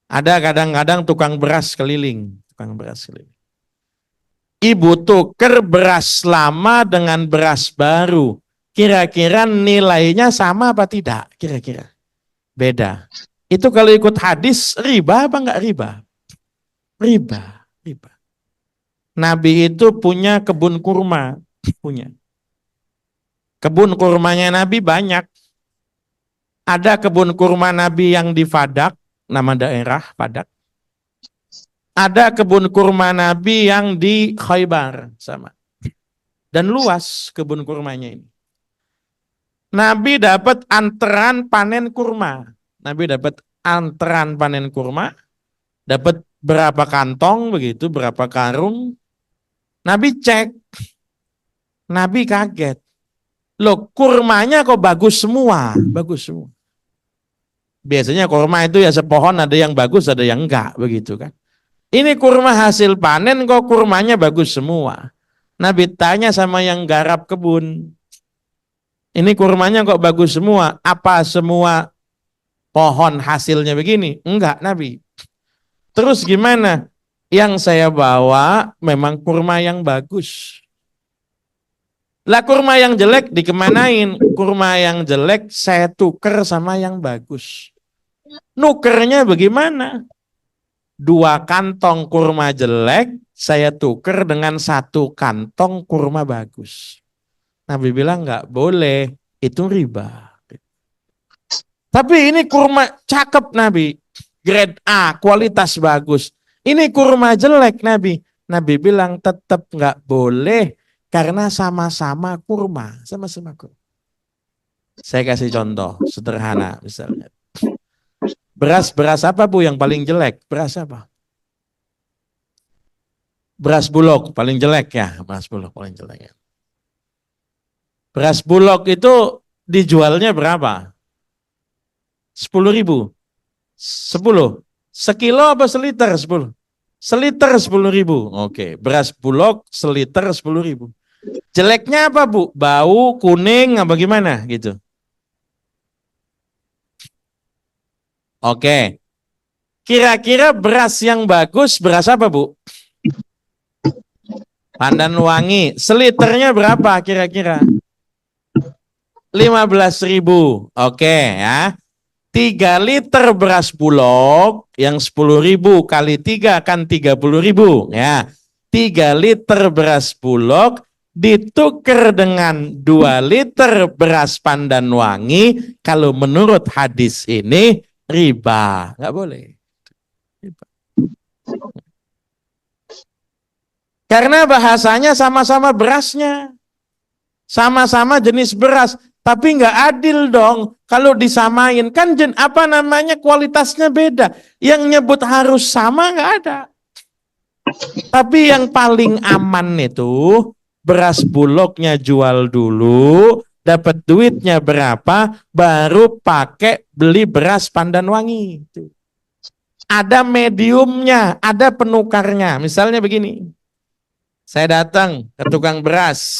[SPEAKER 1] Ada kadang-kadang tukang beras keliling. Ibu tuker beras lama dengan beras baru. Kira-kira nilainya sama apa tidak? Kira-kira. Beda. Itu kalau ikut hadis, riba apa enggak riba? Riba. Nabi itu punya kebun kurma. Kebun kurmanya Nabi banyak. Ada kebun kurma Nabi yang di Fadak, nama daerah Fadak. Ada kebun kurma Nabi yang di Khaybar sama. Dan luas kebun kurmanya ini. Nabi dapat antrean panen kurma. Dapat berapa kantong begitu, berapa karung. Nabi cek. Nabi kaget. Loh, kurmanya kok bagus semua. Biasanya kurma itu ya sepohon, ada yang bagus, ada yang enggak, begitu kan. Ini kurma hasil panen kok kurmanya bagus semua. Nabi tanya sama yang garap kebun. Ini kurmanya kok bagus semua? Apa semua pohon hasilnya begini. Enggak, Nabi. Terus gimana? Yang saya bawa memang kurma yang bagus. Lah kurma yang jelek dikemanain? Kurma yang jelek saya tuker sama yang bagus. Nukernya bagaimana? 2 kantong kurma jelek saya tuker dengan 1 kantong kurma bagus. Nabi bilang nggak boleh, itu riba. Tapi ini kurma cakep Nabi, grade A, kualitas bagus. Ini kurma jelek Nabi. Nabi bilang tetap nggak boleh. Karena sama-sama kurma, sama-sama kurma. Saya kasih contoh sederhana misalnya. Beras apa Bu yang paling jelek? Beras apa? Beras Bulog paling jelek ya, beras Bulog paling jelek ya. Beras Bulog itu dijualnya berapa? 10.000. 10. Sekilo apa seliter? 10. Seliter 10.000. Oke, beras Bulog seliter 10.000. Jeleknya apa Bu? Bau, kuning, apa gimana gitu? Oke. Kira-kira beras yang bagus beras apa Bu? Pandan Wangi. Seliternya berapa kira-kira? 15.000. Oke ya. 3 liter beras Bulog yang 10.000 kali 3 kan 30.000 ya. 3 liter beras Bulog ditukar dengan 2 liter beras Pandan Wangi, kalau menurut hadis ini riba, nggak boleh. Riba. Karena bahasanya sama-sama berasnya, sama-sama jenis beras, tapi nggak adil dong kalau disamain, kan kualitasnya beda. Yang nyebut harus sama nggak ada. Tapi yang paling aman itu beras Bulognya jual dulu, dapat duitnya berapa, baru pakai beli beras Pandan Wangi. Ada mediumnya, ada penukarnya. Misalnya begini, saya datang ke tukang beras,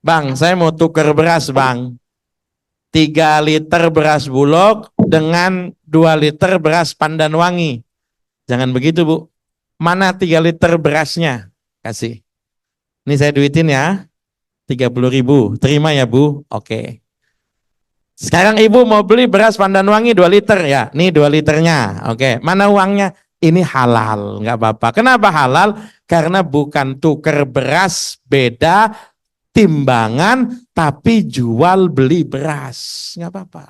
[SPEAKER 1] Bang, saya mau tukar beras Bang, 3 liter beras Bulog dengan 2 liter beras Pandan Wangi. Jangan begitu Bu, mana 3 liter berasnya? Kasih. Ini saya duitin ya, 30.000. Terima ya Bu? Oke. Sekarang Ibu mau beli beras Pandan Wangi 2 liter ya. Nih 2 liternya. Oke. Mana uangnya? Ini halal, nggak apa-apa. Kenapa halal? Karena bukan tuker beras, beda timbangan, tapi jual beli beras. Nggak apa-apa.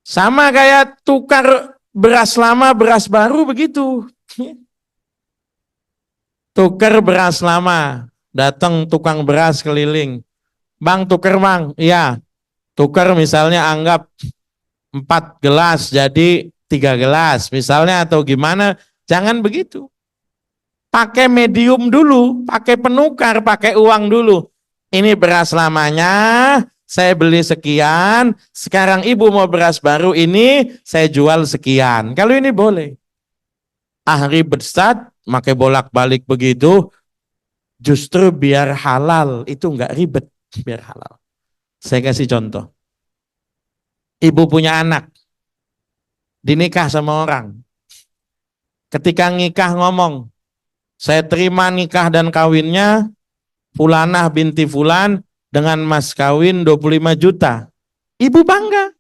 [SPEAKER 1] Sama kayak tukar beras lama, beras baru begitu. Tuker beras lama, datang tukang beras keliling. Bang, tuker Bang. Iya, tuker misalnya anggap 4 gelas jadi 3 gelas misalnya, atau gimana. Jangan begitu. Pakai medium dulu, pakai penukar, pakai uang dulu. Ini beras lamanya, saya beli sekian, sekarang Ibu mau beras baru ini, saya jual sekian. Kalau ini boleh. Ribet Ustaz, pakai bolak-balik begitu, justru biar halal, itu enggak ribet, biar halal. Saya kasih contoh. Ibu punya anak, dinikah sama orang. Ketika nikah ngomong, saya terima nikah dan kawinnya Fulanah binti Fulan dengan mas kawin 25 juta. Ibu bangga,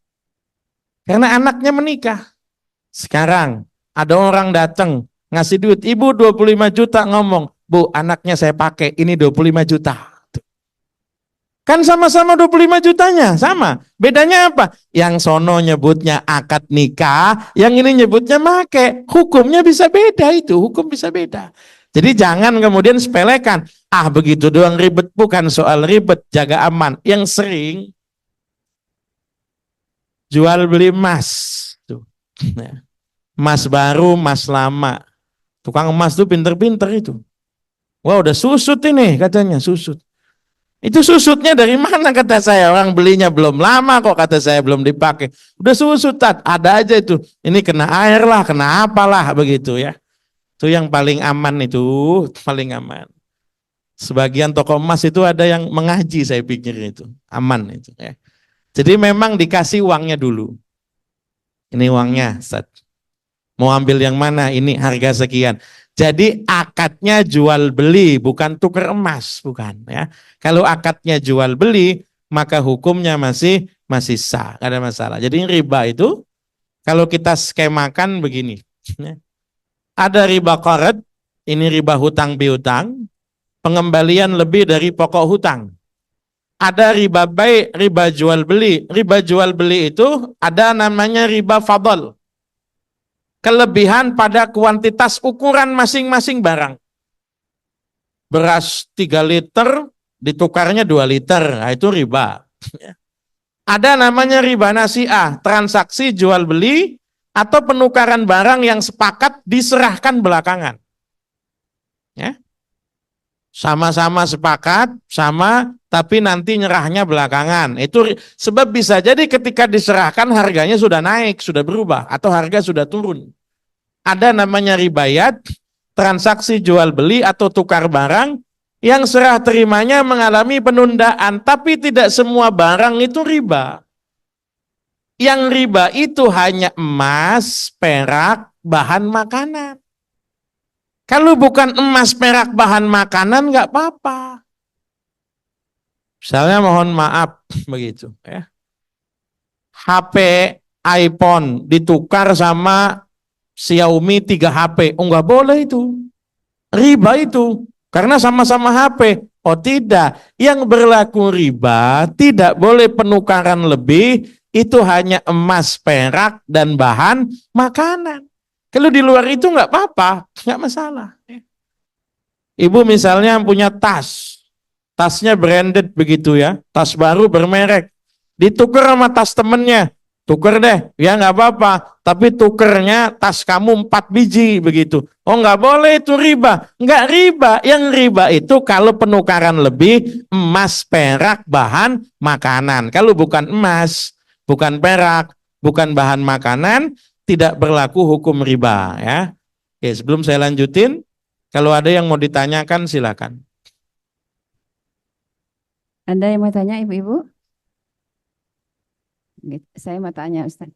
[SPEAKER 1] karena anaknya menikah. Sekarang ada orang datang ngasih duit, Ibu 25 juta, ngomong, Bu, anaknya saya pakai, ini 25 juta. Kan sama-sama 25 jutanya, sama. Bedanya apa? Yang sono nyebutnya akad nikah, yang ini nyebutnya make. Hukumnya bisa beda itu, hukum bisa beda. Jadi jangan kemudian sepelekan, begitu doang ribet, bukan soal ribet, jaga aman. Yang sering jual beli emas. Tuh. Emas baru, emas lama. Tukang emas tuh pinter-pinter itu. Wah, udah susut ini katanya, susut. Itu susutnya dari mana kata saya? Orang belinya belum lama kok, kata saya belum dipakai. Udah susut, ada aja itu. Ini kena air lah, kena apalah begitu ya. Itu yang paling aman itu, paling aman. Sebagian toko emas itu ada yang mengaji, saya pikir itu. Aman itu ya. Jadi memang dikasih uangnya dulu. Ini uangnya, Ustaz. Mau ambil yang mana? Ini harga sekian. Jadi akadnya jual beli, bukan tukar emas, bukan ya. Kalau akadnya jual beli, maka hukumnya masih sah, nggak ada masalah. Jadi riba itu kalau kita skemakan begini. Ada riba qard, ini riba hutang piutang, pengembalian lebih dari pokok hutang. Ada riba bai, riba jual beli. Riba jual beli itu ada namanya riba fadl. Kelebihan pada kuantitas ukuran masing-masing barang. Beras 3 liter, ditukarnya 2 liter. Nah, itu riba. Ada namanya riba nasi'ah, transaksi jual beli atau penukaran barang yang sepakat diserahkan belakangan. Ya. Sama-sama sepakat, tapi nanti nyerahnya belakangan. Itu sebab bisa jadi ketika diserahkan harganya sudah naik, sudah berubah, atau harga sudah turun. Ada namanya ribayat, transaksi jual beli atau tukar barang yang serah terimanya mengalami penundaan, tapi tidak semua barang itu riba. Yang riba itu hanya emas, perak, bahan makanan. Kalau bukan emas, perak, bahan makanan nggak apa-apa. Misalnya mohon maaf begitu ya. HP iPhone ditukar sama Xiaomi 3 HP. Oh nggak boleh itu. Riba itu. Karena sama-sama HP. Oh tidak. Yang berlaku riba tidak boleh penukaran lebih. Itu hanya emas, perak, dan bahan makanan. Kalau di luar itu nggak apa-apa, nggak masalah. Ibu misalnya punya tas, tasnya branded begitu ya, tas baru bermerek, ditukar sama tas temennya, tuker deh, ya nggak apa-apa, tapi tukernya tas kamu 4 biji begitu. Oh nggak boleh, itu riba, nggak riba. Yang riba itu kalau penukaran lebih emas, perak, bahan makanan. Kalau bukan emas, bukan perak, bukan bahan makanan, tidak berlaku hukum riba ya. Oke, sebelum saya lanjutin, kalau ada yang mau ditanyakan silakan.
[SPEAKER 2] Ada yang mau tanya ibu-ibu? Saya mau tanya Ustaz.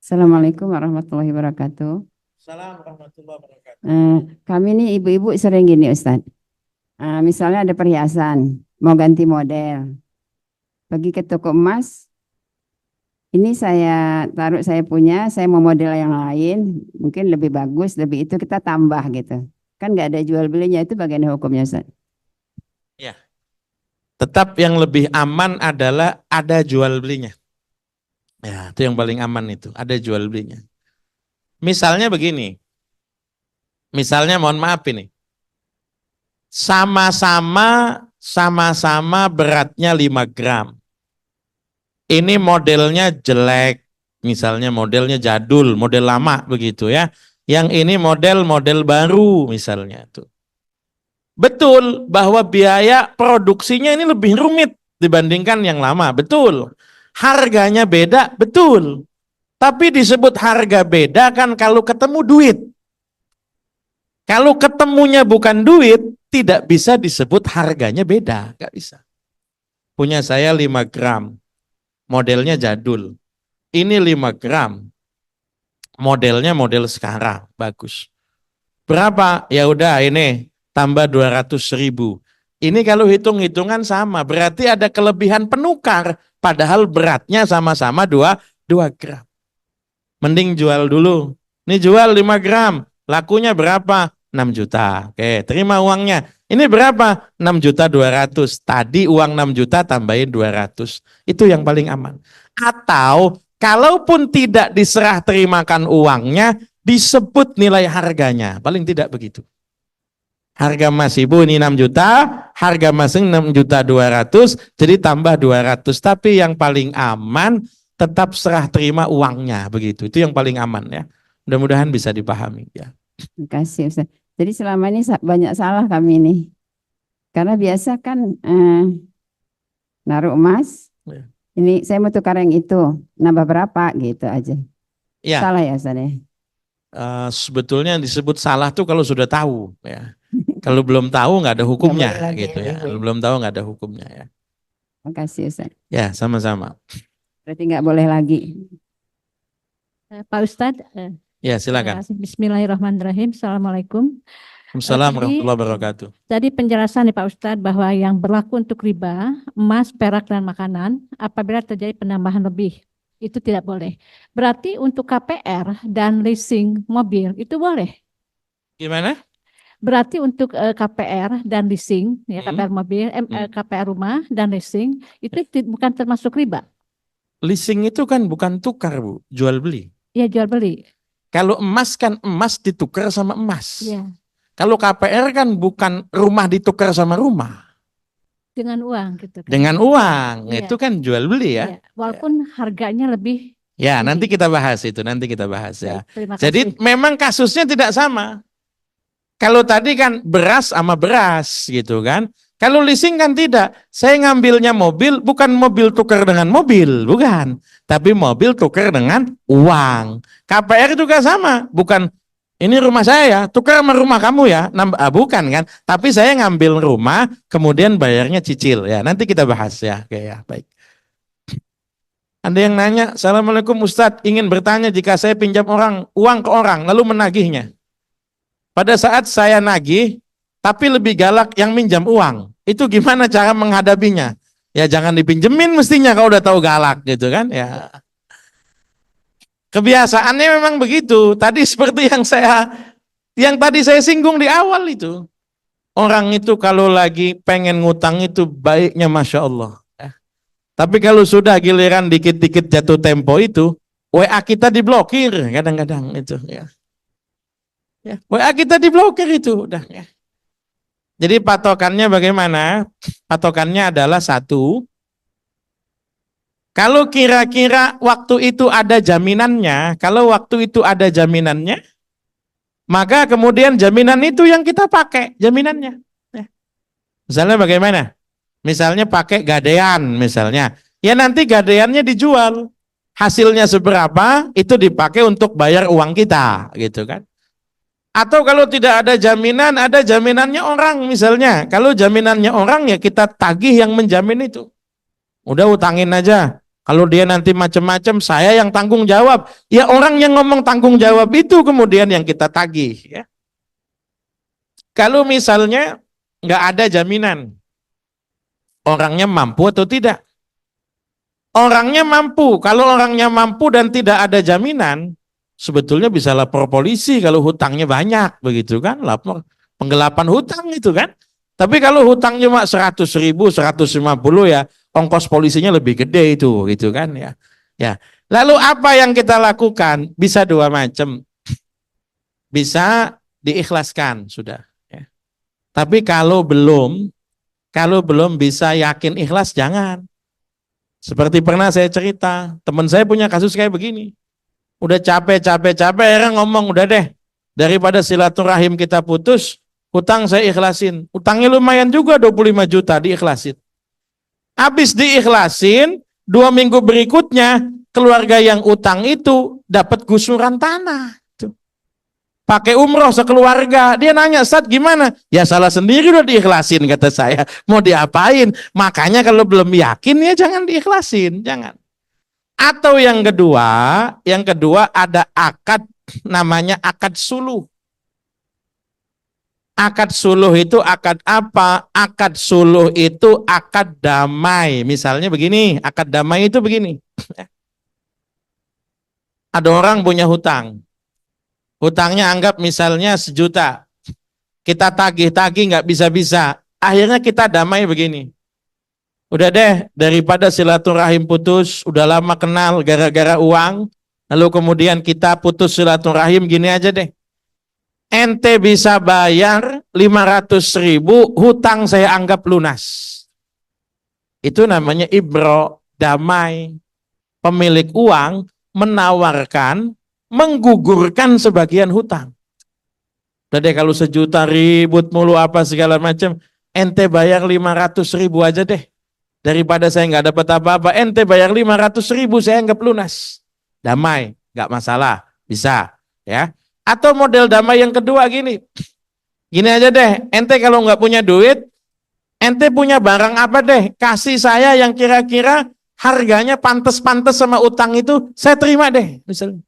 [SPEAKER 2] Assalamualaikum warahmatullahi wabarakatuh.
[SPEAKER 1] Assalamualaikum warahmatullahi wabarakatuh.
[SPEAKER 2] Kami nih ibu-ibu sering gini Ustaz. Misalnya ada perhiasan, mau ganti model. Pergi ke toko emas, ini saya taruh saya punya, saya mau model yang lain, mungkin lebih bagus, lebih itu kita tambah gitu. Kan nggak ada jual belinya, itu bagian hukumnya Ustaz.
[SPEAKER 1] Ya. Tetap yang lebih aman adalah ada jual belinya. Ya, itu yang paling aman itu, ada jual belinya. Misalnya begini. Misalnya mohon maaf ini. Sama-sama beratnya 5 gram. Ini modelnya jelek, misalnya modelnya jadul, model lama begitu ya. Yang ini model baru misalnya tuh. Betul bahwa biaya produksinya ini lebih rumit dibandingkan yang lama, betul. Harganya beda, betul. Tapi disebut harga beda kan kalau ketemu duit. Kalau ketemunya bukan duit, tidak bisa disebut harganya beda, nggak bisa. Punya saya 5 gram. Modelnya jadul. Ini 5 gram. Modelnya model sekarang, bagus. Berapa? Ya udah ini tambah 200.000. Ini kalau hitung-hitungan sama, berarti ada kelebihan penukar, padahal beratnya sama-sama 2 gram. Mending jual dulu. Ini jual 5 gram, lakunya berapa? 6 juta. Oke, terima uangnya. Ini berapa? 6.200.000. Tadi uang 6 juta tambahin 200. Itu yang paling aman. Atau kalaupun tidak diserah terimakan uangnya, disebut nilai harganya. Paling tidak begitu. Harga emas ibu ini 6 juta, harga emas 6.200.000, jadi tambah 200. Tapi yang paling aman tetap serah terima uangnya begitu. Itu yang paling aman ya. Mudah-mudahan bisa dipahami ya.
[SPEAKER 2] Terima kasih Ustaz. Jadi selama ini banyak salah kami nih. Karena biasa kan naruh emas,
[SPEAKER 1] Ya.
[SPEAKER 2] ini saya mau tukar yang itu, nambah berapa gitu aja.
[SPEAKER 1] Ya.
[SPEAKER 2] Salah ya Ustaz ya?
[SPEAKER 1] Sebetulnya disebut salah tuh kalau sudah tahu ya. Kalau belum tahu nggak ada hukumnya gitu ya. Kalau belum tahu nggak ada hukumnya ya.
[SPEAKER 2] Terima kasih Ustaz.
[SPEAKER 1] Ya, sama-sama.
[SPEAKER 2] Berarti nggak boleh lagi.
[SPEAKER 4] Pak Ustadz,
[SPEAKER 1] Ya, silakan.
[SPEAKER 4] Bismillahirrahmanirrahim. Assalamualaikum.
[SPEAKER 1] Assalamualaikum
[SPEAKER 4] tadi-
[SPEAKER 1] warahmatullahi wabarakatuh.
[SPEAKER 4] Tadi penjelasan nih Pak Ustadz bahwa yang berlaku untuk riba, emas, perak, dan makanan apabila terjadi penambahan lebih, itu tidak boleh. Berarti untuk KPR dan leasing mobil itu boleh.
[SPEAKER 1] Gimana?
[SPEAKER 4] Berarti untuk KPR dan leasing, ya KPR mobil, KPR rumah dan leasing itu bukan termasuk riba.
[SPEAKER 1] Leasing itu kan bukan tukar, Bu, jual beli.
[SPEAKER 4] Ya jual beli.
[SPEAKER 1] Kalau emas kan emas ditukar sama emas.
[SPEAKER 4] Ya,
[SPEAKER 1] Kalau KPR kan bukan rumah ditukar sama rumah.
[SPEAKER 4] dengan uang gitu kan.
[SPEAKER 1] Dengan uang,
[SPEAKER 4] Iya.
[SPEAKER 1] itu kan jual beli ya.
[SPEAKER 4] Ya, walaupun harganya lebih.
[SPEAKER 1] Ya,
[SPEAKER 4] Tinggi.
[SPEAKER 1] nanti kita bahas itu, nanti kita bahas ya.
[SPEAKER 4] Terima kasih.
[SPEAKER 1] Jadi memang kasusnya tidak sama. Kalau tadi kan beras sama beras gitu kan. Kalau leasing kan tidak. Saya ngambilnya mobil bukan mobil tukar dengan mobil, bukan. Tapi mobil tukar dengan uang. KPR juga sama, bukan ini rumah saya ya, tukar sama rumah kamu ya. Bukan kan. Tapi saya ngambil rumah kemudian bayarnya cicil ya. Nanti kita bahas ya. Oke ya, baik. Ada yang nanya, Assalamualaikum Ustadz, ingin bertanya jika saya pinjam uang ke orang lalu menagihnya. Pada saat saya nagih, tapi lebih galak yang minjam uang. Itu gimana cara menghadapinya? Ya jangan dipinjemin mestinya kalau udah tahu galak gitu kan ya. Kebiasaannya memang begitu. Tadi seperti yang tadi saya singgung di awal itu. Orang itu kalau lagi pengen ngutang itu baiknya Masya Allah. Tapi kalau sudah giliran dikit-dikit jatuh tempo itu, WA kita diblokir kadang-kadang itu ya. WA kita diblokir itu udah ya. Jadi patokannya bagaimana? Patokannya adalah satu, kalau kira-kira waktu itu ada jaminannya, maka kemudian jaminan itu yang kita pakai, jaminannya. Ya. Misalnya bagaimana? Misalnya pakai gadean misalnya. Ya nanti gadeannya dijual. Hasilnya seberapa, itu dipakai untuk bayar uang kita, gitu kan. Atau kalau tidak ada jaminan, ada jaminannya orang misalnya. Kalau jaminannya orang ya kita tagih yang menjamin itu. Udah utangin aja. Kalau dia nanti macam-macam, saya yang tanggung jawab. Ya orang yang ngomong tanggung jawab itu kemudian yang kita tagih. Ya. Kalau misalnya nggak ada jaminan, orangnya mampu atau tidak? Orangnya mampu. Kalau orangnya mampu dan tidak ada jaminan, sebetulnya bisa lapor polisi kalau hutangnya banyak, begitu kan? Lapor penggelapan hutang itu kan. Tapi kalau hutangnya cuma 100.000, 150 ya, ongkos polisinya lebih gede itu, gitu kan ya. Ya. Lalu apa yang kita lakukan? Bisa dua macam. Bisa diikhlaskan sudah. Ya. Tapi kalau belum bisa yakin ikhlas jangan. Seperti pernah saya cerita, teman saya punya kasus kayak begini. Udah capek, akhirnya ngomong, udah deh, daripada silaturahim kita putus, hutang saya ikhlasin. Hutangnya lumayan juga 25 juta diikhlasin. Habis diikhlasin, 2 minggu berikutnya, keluarga yang utang itu dapat gusuran tanah. Pakai umroh sekeluarga. Dia nanya, Ustadz gimana? Ya salah sendiri udah diikhlasin kata saya. Mau diapain? Makanya kalau belum yakin ya jangan diikhlasin, jangan. Atau yang kedua ada akad, namanya akad suluh. Akad suluh itu akad apa? Akad suluh itu akad damai. Misalnya begini, akad damai itu begini. Ada orang punya hutang. Hutangnya anggap misalnya 1 juta. Kita tagih-tagih nggak bisa-bisa. Akhirnya kita damai begini. Udah deh, daripada silaturahim putus, udah lama kenal gara-gara uang, lalu kemudian kita putus silaturahim, gini aja deh. Ente bisa bayar 500.000, hutang saya anggap lunas. Itu namanya ibro, damai. Pemilik uang menawarkan, menggugurkan sebagian hutang. Udah deh kalau 1 juta ribut mulu apa segala macam, ente bayar 500.000 aja deh. Daripada saya nggak dapat apa-apa, ente bayar 500.000 saya anggap lunas. Damai, nggak masalah, bisa, ya. Atau model damai yang kedua gini aja deh, ente kalau nggak punya duit, ente punya barang apa deh, kasih saya yang kira-kira harganya pantas-pantas sama utang itu, saya terima deh misalnya.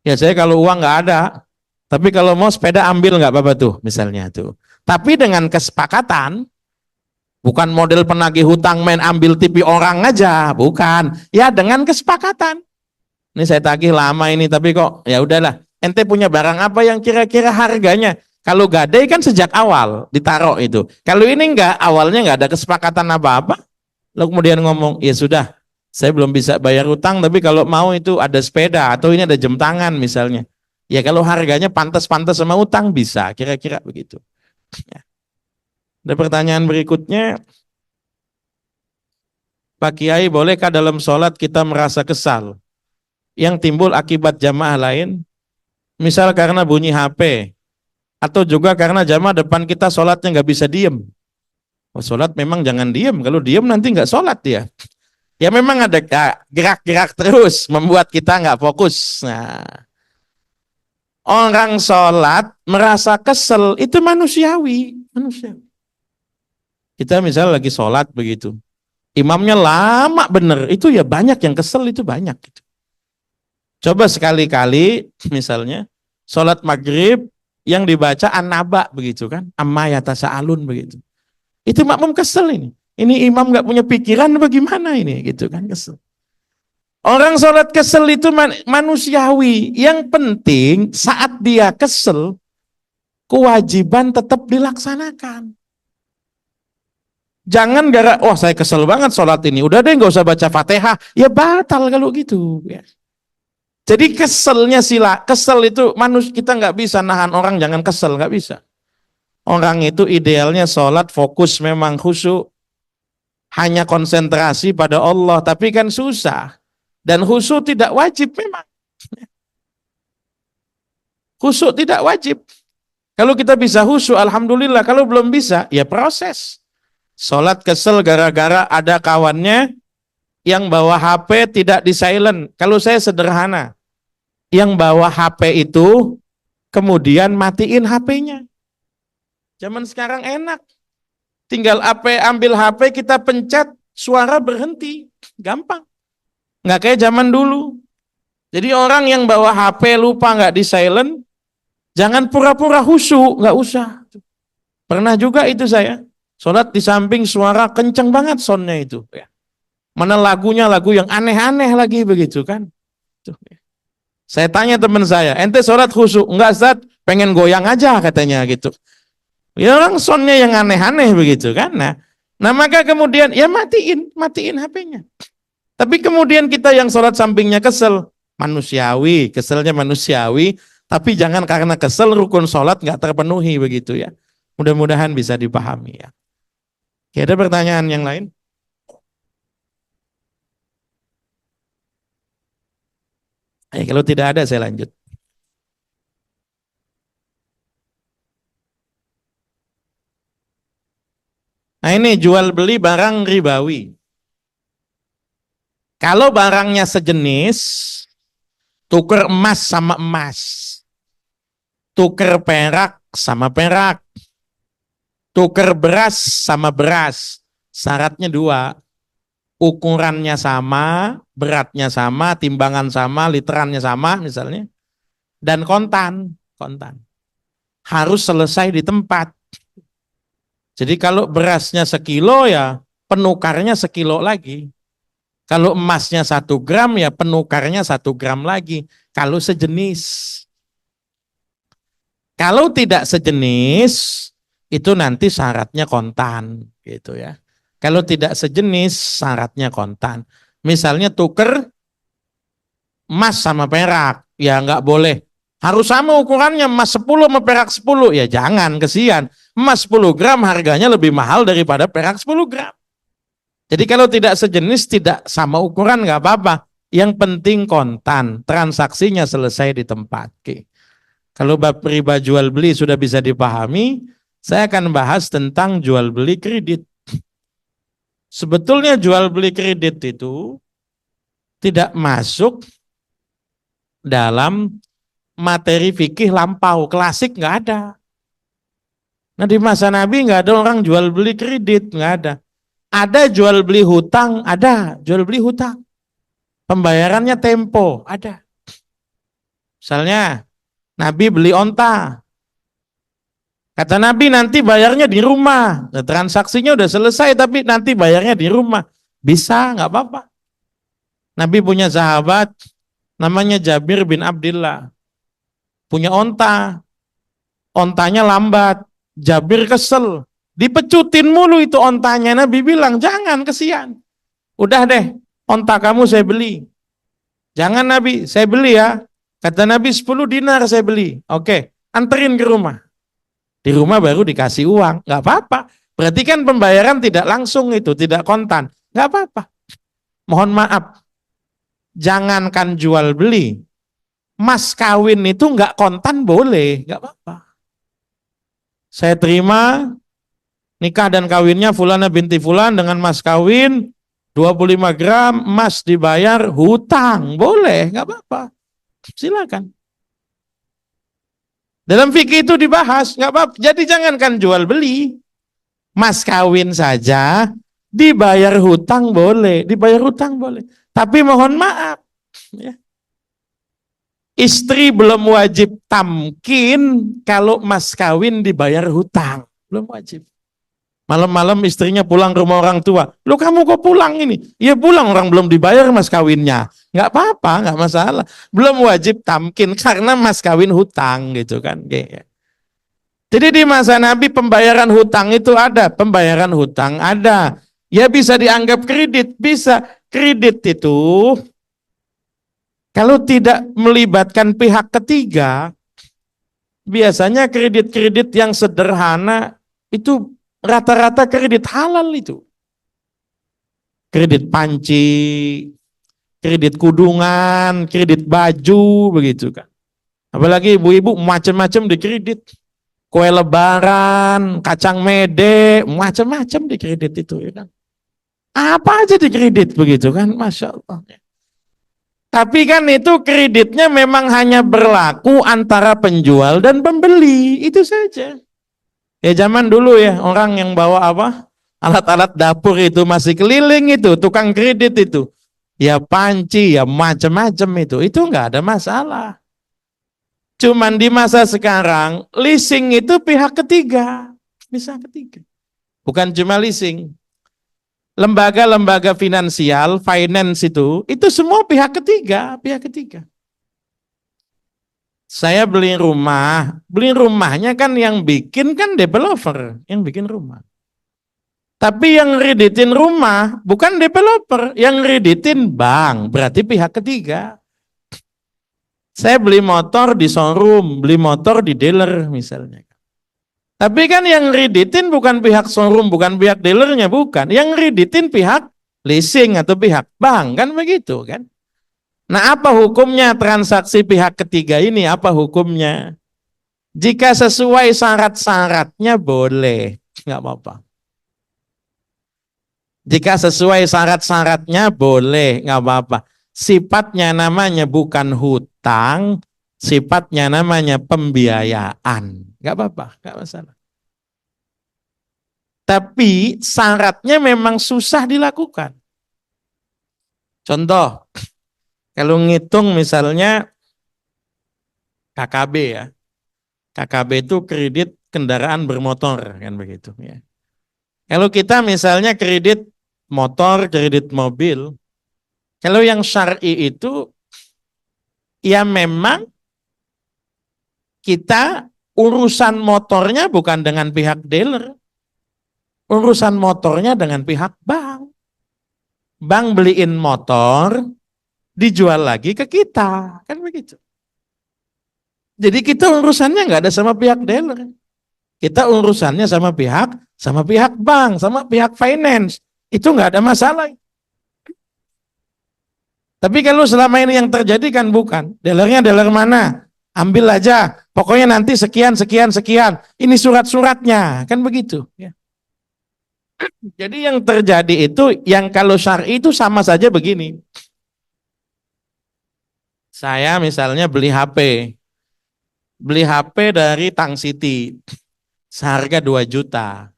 [SPEAKER 1] Ya saya kalau uang nggak ada, tapi kalau mau sepeda ambil nggak apa-apa tuh misalnya tuh. Tapi dengan kesepakatan, bukan model penagih hutang main ambil TV orang aja, bukan. Ya dengan kesepakatan. Ini saya tagih lama ini, tapi kok ya udahlah. Ente punya barang apa yang kira-kira harganya? Kalau gadai kan sejak awal ditaruh itu. Kalau ini enggak, awalnya enggak ada kesepakatan apa-apa. Lalu kemudian ngomong, ya sudah, saya belum bisa bayar utang, tapi kalau mau itu ada sepeda atau ini ada jam tangan misalnya. Ya kalau harganya pantas-pantas sama utang bisa, kira-kira begitu. Ya. Ada pertanyaan berikutnya, Pak Kiai, bolehkah dalam sholat kita merasa kesal yang timbul akibat jamaah lain? Misal karena bunyi HP, atau juga karena jamaah depan kita sholatnya nggak bisa diem. Oh, sholat memang jangan diem, kalau diem nanti nggak sholat dia. Ya memang ada gerak-gerak terus, membuat kita nggak fokus. Nah, orang sholat merasa kesel, itu manusiawi. Kita misal lagi sholat begitu, imamnya lama bener, itu ya banyak yang kesel, itu banyak. Gitu. Coba sekali-kali misalnya, sholat maghrib, yang dibaca an-naba begitu kan, amma yatasa'alun begitu. Itu makmum kesel ini. Ini imam nggak punya pikiran bagaimana ini gitu kan, kesel. Orang sholat kesel itu manusiawi. Yang penting saat dia kesel, kewajiban tetap dilaksanakan. Jangan wah saya kesel banget sholat ini, udah deh nggak usah baca Fatihah, ya batal kalau gitu. Ya. Jadi kesel itu manusia, kita nggak bisa nahan orang jangan kesel, nggak bisa. Orang itu idealnya sholat fokus memang khusyuk, hanya konsentrasi pada Allah, tapi kan susah. Dan khusyuk tidak wajib memang. Khusyuk tidak wajib. Kalau kita bisa khusyuk, alhamdulillah. Kalau belum bisa, ya proses. Sholat kesel gara-gara ada kawannya yang bawa HP tidak di silent. Kalau saya sederhana, yang bawa HP itu kemudian matiin HP-nya. Zaman sekarang enak. Tinggal ambil HP, kita pencet, suara berhenti. Gampang. Nggak kayak zaman dulu. Jadi orang yang bawa HP lupa nggak di silent, jangan pura-pura khusyuk, nggak usah. Pernah juga itu saya. Sholat di samping suara kenceng banget soundnya itu. Mana lagunya lagu yang aneh-aneh lagi begitu kan. Saya tanya teman saya, ente sholat khusyuk? Enggak Ustaz, pengen goyang aja katanya gitu. Ya orang soundnya yang aneh-aneh begitu kan. Nah maka kemudian ya matiin HP-nya. Tapi kemudian kita yang sholat sampingnya kesel, manusiawi, keselnya manusiawi, tapi jangan karena kesel rukun sholat nggak terpenuhi begitu ya. Mudah-mudahan bisa dipahami ya. Oke, ada pertanyaan yang lain? Kalau tidak ada saya lanjut. Nah ini jual beli barang ribawi. Kalau barangnya sejenis, tuker emas sama emas, tuker perak sama perak, tuker beras sama beras. Syaratnya dua, ukurannya sama, beratnya sama, timbangan sama, literannya sama misalnya, dan kontan. Harus selesai di tempat. Jadi kalau berasnya sekilo ya penukarnya sekilo lagi. Kalau emasnya 1 gram ya penukarnya 1 gram lagi. Kalau sejenis. Kalau tidak sejenis itu nanti syaratnya kontan gitu ya. Kalau tidak sejenis syaratnya kontan. Misalnya tuker emas sama perak, ya nggak boleh. Harus sama ukurannya, emas 10 sama perak 10. Ya jangan, kesian. Emas 10 gram harganya lebih mahal daripada perak 10 gram. Jadi kalau tidak sejenis, tidak sama ukuran nggak apa-apa. Yang penting kontan, transaksinya selesai di tempat. Oke. Kalau bab riba jual beli sudah bisa dipahami, saya akan bahas tentang jual beli kredit. Sebetulnya jual beli kredit itu tidak masuk dalam materi fikih lampau, klasik nggak ada. Nah di masa Nabi nggak ada orang jual beli kredit, nggak ada. Ada jual beli hutang, ada jual beli hutang. Pembayarannya tempo, ada. Misalnya Nabi beli onta. Kata Nabi nanti bayarnya di rumah. Nah, transaksinya udah selesai tapi nanti bayarnya di rumah. Bisa, nggak apa-apa. Nabi punya sahabat namanya Jabir bin Abdullah. Punya onta. Ontanya lambat. Jabir kesel. Dipecutin mulu itu ontanya. Nabi bilang, jangan, kesian. Udah deh, onta kamu saya beli. Jangan Nabi, saya beli ya. Kata Nabi 10 dinar saya beli. Oke, anterin ke rumah. Di rumah baru dikasih uang. Nggak apa-apa. Berarti kan pembayaran tidak langsung itu, tidak kontan. Nggak apa-apa. Mohon maaf. Jangankan jual beli. Mas kawin itu nggak kontan boleh. Nggak apa-apa. Saya terima nikah dan kawinnya Fulana binti Fulan dengan mas kawin 25 gram emas dibayar hutang. Boleh, nggak apa-apa. Silakan. Dalam fikih itu dibahas, nggak apa-apa. Jadi jangankan jual beli, mas kawin saja dibayar hutang boleh, dibayar hutang boleh. Tapi mohon maaf, ya. Istri belum wajib tamkin kalau mas kawin dibayar hutang, belum wajib. Malam-malam istrinya pulang ke rumah orang tua. Loh kamu kok pulang ini? Ya pulang, orang belum dibayar mas kawinnya. Nggak apa-apa, nggak masalah. Belum wajib tamkin karena mas kawin hutang gitu kan. Jadi di masa Nabi pembayaran hutang itu ada. Pembayaran hutang ada. Ya bisa dianggap kredit. Bisa. Kredit itu kalau tidak melibatkan pihak ketiga, biasanya kredit-kredit yang sederhana itu rata-rata kredit halal itu. Kredit panci, kredit kudungan, kredit baju, begitu kan. Apalagi ibu-ibu macam-macam dikredit. Kue lebaran, kacang mede, macam-macam dikredit itu. Ya kan. Apa aja dikredit begitu kan, Masya Allah. Tapi kan itu kreditnya memang hanya berlaku antara penjual dan pembeli, itu saja. Ya zaman dulu ya, orang yang bawa apa? Alat-alat dapur itu masih keliling itu, tukang kredit itu. Ya panci, ya macam-macam itu enggak ada masalah. Cuman di masa sekarang, leasing itu pihak ketiga. Pihak ketiga. Bukan cuma leasing. Lembaga-lembaga finansial, finance itu semua pihak ketiga, pihak ketiga. Saya beli rumahnya kan yang bikin kan developer, yang bikin rumah. Tapi yang kreditin rumah bukan developer, yang kreditin bank, berarti pihak ketiga. Saya beli motor di showroom, beli motor di dealer misalnya. Tapi kan yang kreditin bukan pihak showroom, bukan pihak dealernya, bukan. Yang kreditin pihak leasing atau pihak bank, kan begitu kan. Nah apa hukumnya transaksi pihak ketiga ini, apa hukumnya? Jika sesuai syarat-syaratnya boleh, nggak apa-apa. Jika sesuai syarat-syaratnya boleh, nggak apa-apa. Sifatnya namanya bukan hutang, sifatnya namanya pembiayaan. Nggak apa-apa, nggak masalah. Tapi syaratnya memang susah dilakukan. Contoh, kalau ngitung misalnya KKB ya. KKB itu kredit kendaraan bermotor, kan begitu ya. Kalau kita misalnya kredit motor, kredit mobil, kalau yang syar'i itu ya memang kita urusan motornya bukan dengan pihak dealer. Urusan motornya dengan pihak bank. Bank beliin motor, dijual lagi ke kita. Kan begitu. Jadi kita urusannya nggak ada sama pihak dealer. Kita urusannya sama pihak bank, sama pihak finance. Itu nggak ada masalah. Tapi kalau selama ini yang terjadi kan bukan. Dealernya dealer mana? Ambil aja. Pokoknya nanti sekian. Ini surat-suratnya. Kan begitu. Ya. Jadi yang terjadi itu, yang kalau syar'i itu sama saja begini. Saya misalnya beli HP. Beli HP dari Tang City. Seharga 2 juta.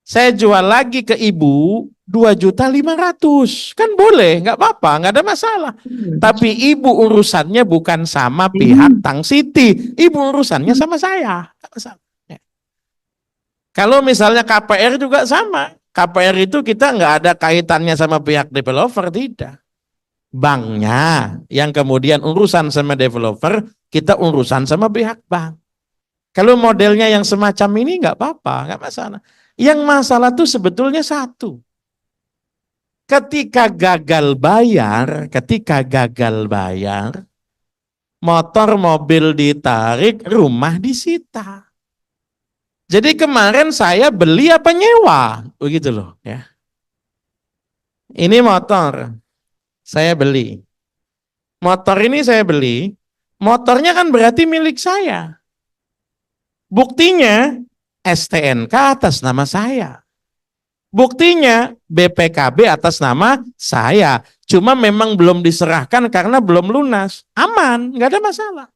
[SPEAKER 1] Saya jual lagi ke ibu 2.500.000. Kan boleh, nggak apa-apa, nggak ada masalah. Tapi ibu urusannya bukan sama pihak Tang Siti. Ibu urusannya sama saya. Nggak masalah. Ya. Kalau misalnya KPR juga sama. KPR itu kita nggak ada kaitannya sama pihak developer, tidak. Banknya yang kemudian urusan sama developer, kita urusan sama pihak bank. Kalau modelnya yang semacam ini nggak apa-apa, nggak masalah. Yang masalah tuh sebetulnya satu. Ketika gagal bayar, motor mobil ditarik, rumah disita. Jadi kemarin saya beli apa nyewa, begitu loh ya. Ini motor, saya beli. Motor ini saya beli, motornya kan berarti milik saya. Buktinya STNK atas nama saya. Buktinya BPKB atas nama saya. Cuma memang belum diserahkan karena belum lunas. Aman, nggak ada masalah.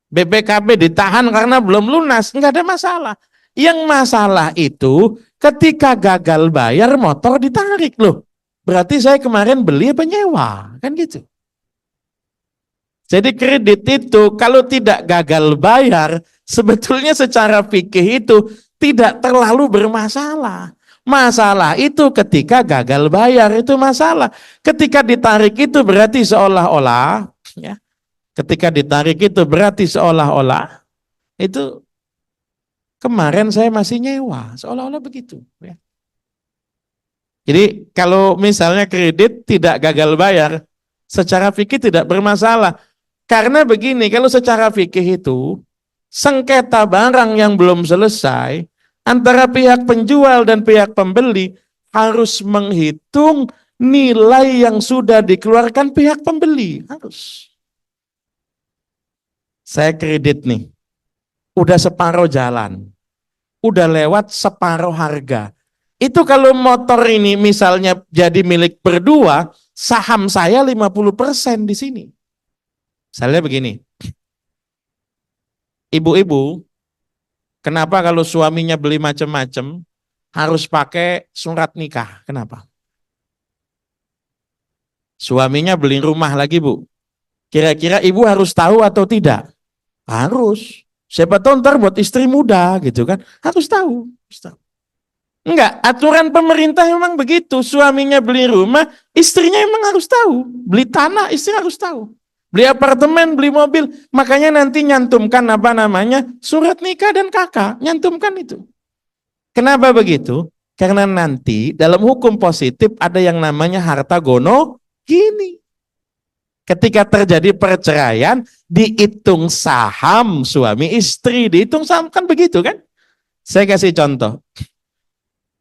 [SPEAKER 1] BPKB ditahan karena belum lunas, nggak ada masalah. Yang masalah itu ketika gagal bayar motor ditarik loh. Berarti saya kemarin beli apa nyewa, kan gitu. Jadi kredit itu kalau tidak gagal bayar, sebetulnya secara fikih itu tidak terlalu bermasalah. Masalah itu ketika gagal bayar itu masalah. Ketika ditarik itu berarti seolah-olah, ya, ketika ditarik itu berarti seolah-olah itu kemarin saya masih nyewa, seolah-olah begitu. Ya. Jadi kalau misalnya kredit tidak gagal bayar, secara fikih tidak bermasalah. Karena begini, kalau secara fikih itu, sengketa barang yang belum selesai, antara pihak penjual dan pihak pembeli harus menghitung nilai yang sudah dikeluarkan pihak pembeli. Harus. Saya kredit nih, udah separuh jalan, udah lewat separuh harga. Itu kalau motor ini misalnya jadi milik berdua, saham saya 50% di sini. Misalnya begini, ibu-ibu, kenapa kalau suaminya beli macam-macam harus pakai surat nikah? Kenapa? Suaminya beli rumah lagi, Bu. Kira-kira ibu harus tahu atau tidak? Harus. Siapa tahu ntar buat istri muda gitu kan. Harus tahu. Enggak, aturan pemerintah memang begitu. Suaminya beli rumah, istrinya memang harus tahu. Beli tanah, istri harus tahu. Beli apartemen, beli mobil. Makanya nanti nyantumkan apa namanya, surat nikah dan kakak. Nyantumkan itu. Kenapa begitu? Karena nanti dalam hukum positif ada yang namanya harta gono gini. Ketika terjadi perceraian, dihitung saham suami istri, dihitung saham, kan begitu kan? Saya kasih contoh.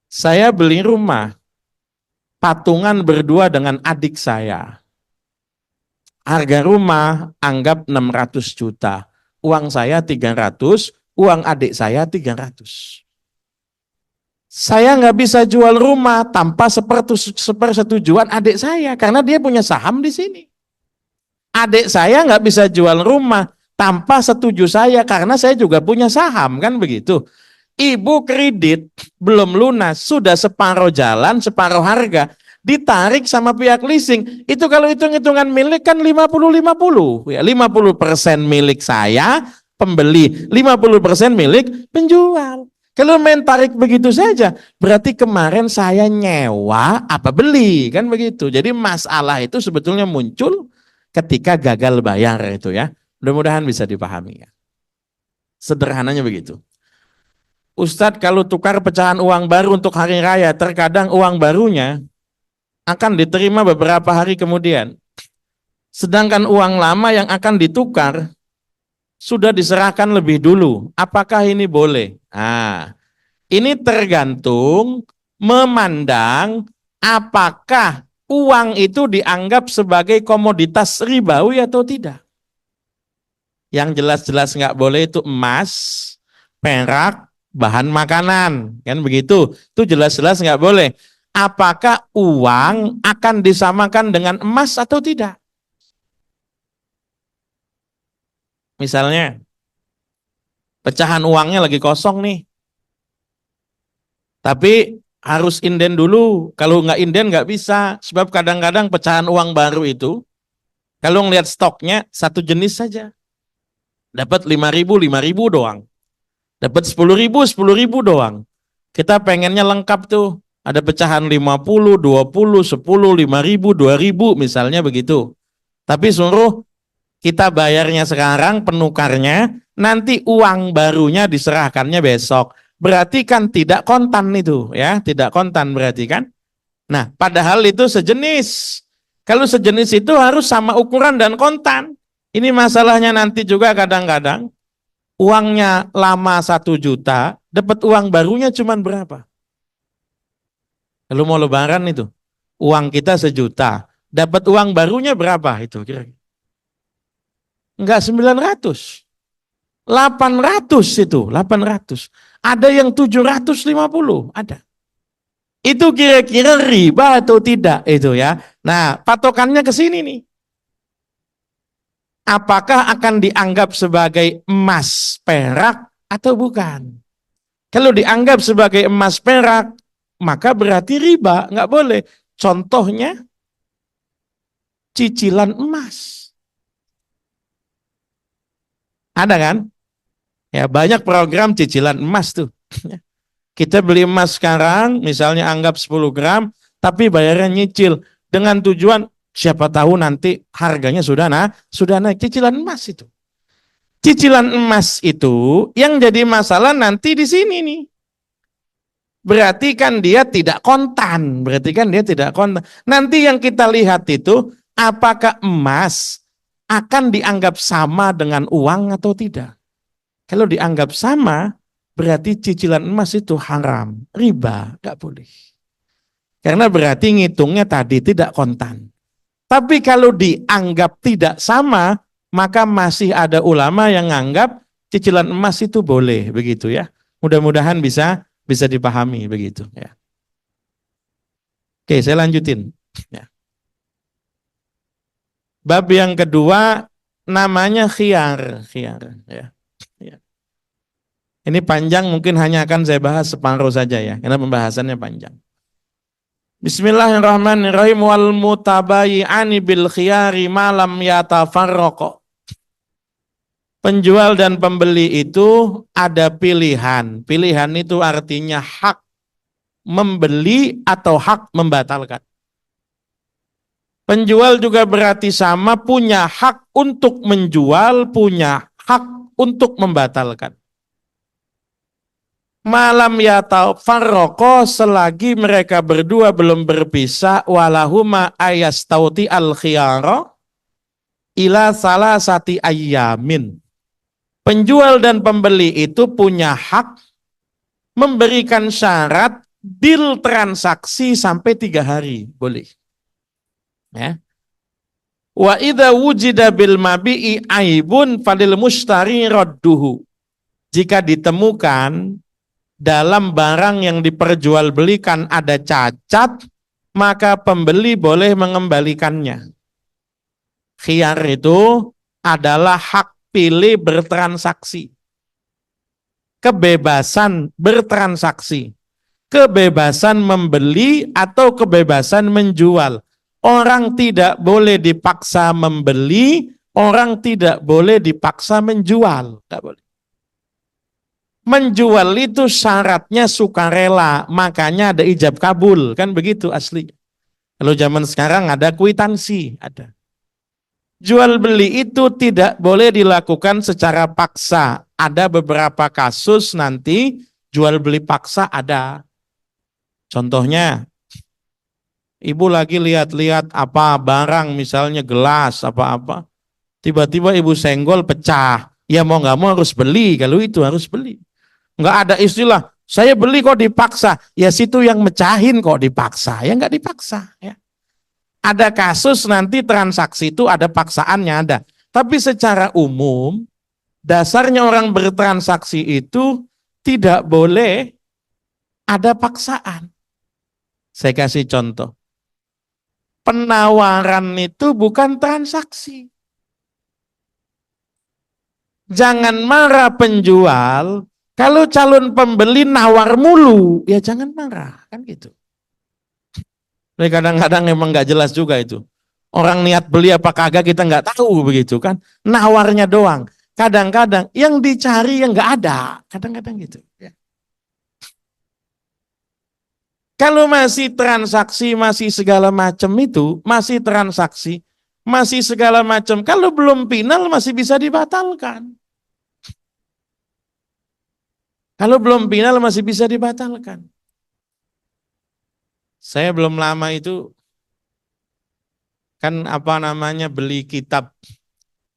[SPEAKER 1] Saya beli rumah, patungan berdua dengan adik saya. Harga rumah anggap 600 juta. Uang saya 300, uang adik saya 300. Saya nggak bisa jual rumah tanpa sepersetujuan adik saya, karena dia punya saham di sini. Adik saya nggak bisa jual rumah tanpa setuju saya karena saya juga punya saham, kan begitu. Ibu kredit belum lunas, sudah separuh jalan, separuh harga, ditarik sama pihak leasing. Itu kalau hitung-hitungan milik kan 50-50. Ya, 50% milik saya, pembeli, 50% milik penjual. Kalau main tarik begitu saja, berarti kemarin saya nyewa apa beli, kan begitu. Jadi masalah itu sebetulnya muncul ketika gagal bayar itu ya. Mudah-mudahan bisa dipahami ya. Sederhananya begitu. Ustadz, kalau tukar pecahan uang baru untuk hari raya, terkadang uang barunya akan diterima beberapa hari kemudian. Sedangkan uang lama yang akan ditukar sudah diserahkan lebih dulu. Apakah ini boleh? Nah, ini tergantung memandang apakah uang itu dianggap sebagai komoditas ribawi atau tidak. Yang jelas-jelas nggak boleh itu emas, perak, bahan makanan, kan begitu. Itu jelas-jelas nggak boleh. Apakah uang akan disamakan dengan emas atau tidak? Misalnya, pecahan uangnya lagi kosong nih. Tapi harus inden dulu. Kalau nggak inden nggak bisa. Sebab kadang-kadang pecahan uang baru itu, kalau ngelihat stoknya satu jenis saja. Dapat 5.000 doang. Dapat 10.000 doang. Kita pengennya lengkap tuh. Ada pecahan 50, 20, 10, 5.000, 2.000 misalnya begitu. Tapi suruh kita bayarnya sekarang, penukarnya, nanti uang barunya diserahkannya besok. Berarti kan tidak kontan itu, ya, tidak kontan berarti kan. Nah, padahal itu sejenis. Kalau sejenis itu harus sama ukuran dan kontan. Ini masalahnya nanti juga kadang-kadang uangnya lama 1 juta, dapat uang barunya cuma berapa? Kalau mau lebaran itu, uang kita 1 juta, dapat uang barunya berapa itu kira-kira? Enggak 900. 800 itu, 800. Ada yang 750, ada. Itu kira-kira riba atau tidak itu ya. Nah, patokannya ke sini nih. Apakah akan dianggap sebagai emas perak atau bukan? Kalau dianggap sebagai emas perak, maka berarti riba, nggak boleh. Contohnya cicilan emas. Ada kan? Ya, banyak program cicilan emas tuh. Kita beli emas sekarang, misalnya anggap 10 gram, tapi bayarnya nyicil dengan tujuan siapa tahu nanti harganya sudah naik. Cicilan emas itu. Cicilan emas itu yang jadi masalah nanti di sini nih. Berarti kan dia tidak kontan. Nanti yang kita lihat itu apakah emas akan dianggap sama dengan uang atau tidak. Kalau dianggap sama, berarti cicilan emas itu haram, riba, nggak boleh. Karena berarti ngitungnya tadi tidak kontan. Tapi kalau dianggap tidak sama, maka masih ada ulama yang anggap cicilan emas itu boleh, begitu ya. Mudah-mudahan bisa dipahami begitu ya. Oke, saya lanjutin. Ya. Bab yang kedua namanya khiyar ya. Ini panjang, mungkin hanya akan saya bahas separuh saja ya, karena pembahasannya panjang. Bismillahirrahmanirrahim. Wal mutabayyi'ani bil khiyari ma lam yatafarraqa. Penjual dan pembeli itu ada pilihan. Pilihan itu artinya hak membeli atau hak membatalkan. Penjual juga berarti sama, punya hak untuk menjual, punya hak untuk membatalkan. Malam yatafarraqa, selagi mereka berdua belum berpisah, walahuma ayastauti al khiyara ila salasati ayyamin. Penjual dan pembeli itu punya hak memberikan syarat deal transaksi sampai 3 hari, boleh. Ya. Wa idza wujida bil mabi'i aibun falil mushtari radduhu. Jika ditemukan dalam barang yang diperjualbelikan ada cacat, maka pembeli boleh mengembalikannya. Khiyar itu adalah hak pilih bertransaksi. Kebebasan bertransaksi. Kebebasan membeli atau kebebasan menjual. Orang tidak boleh dipaksa membeli, orang tidak boleh dipaksa menjual. Tidak boleh. Menjual itu syaratnya sukarela, makanya ada ijab kabul, kan begitu asli. Kalau zaman sekarang ada kwitansi, ada. Jual beli itu tidak boleh dilakukan secara paksa. Ada beberapa kasus nanti jual beli paksa ada. Contohnya, ibu lagi lihat-lihat apa barang, misalnya gelas apa-apa, tiba-tiba ibu senggol pecah. Ya mau nggak mau harus beli, kalau itu harus beli. Nggak ada istilah, saya beli kok dipaksa. Ya situ yang mecahin kok dipaksa, ya nggak dipaksa. Ya. Ada kasus nanti transaksi itu ada paksaannya ada. Tapi secara umum, dasarnya orang bertransaksi itu tidak boleh ada paksaan. Saya kasih contoh. Penawaran itu bukan transaksi. Jangan marah penjual Kalau calon pembeli nawar mulu, ya jangan marah, kan gitu. Jadi kadang-kadang emang nggak jelas juga itu. Orang niat beli apa kagak kita nggak tahu begitu kan. Nawarnya doang. Kadang-kadang yang dicari yang nggak ada. Kadang-kadang gitu. Ya. Kalau masih transaksi, masih segala macam itu, masih transaksi, masih segala macam. Kalau belum final masih bisa dibatalkan. Kalau belum final masih bisa dibatalkan. Saya belum lama itu kan apa namanya beli kitab,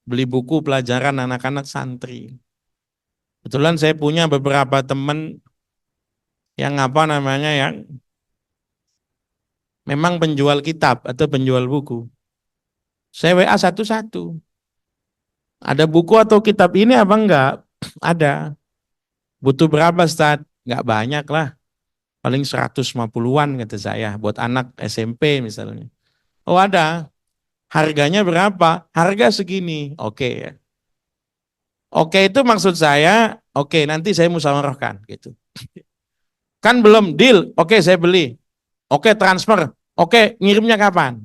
[SPEAKER 1] beli buku pelajaran anak-anak santri. Kebetulan saya punya beberapa teman yang apa namanya yang memang penjual kitab atau penjual buku. Saya WA satu-satu. Ada buku atau kitab ini apa enggak? Ada. Butuh berapa, Ustaz? Enggak banyak lah. Paling 150-an kata saya. Buat anak SMP misalnya. Oh ada. Harganya berapa? Harga segini. Oke ya. Oke itu maksud saya, oke nanti saya musyawarahkan gitu. Kan belum deal, oke saya beli. Oke transfer, oke ngirimnya kapan?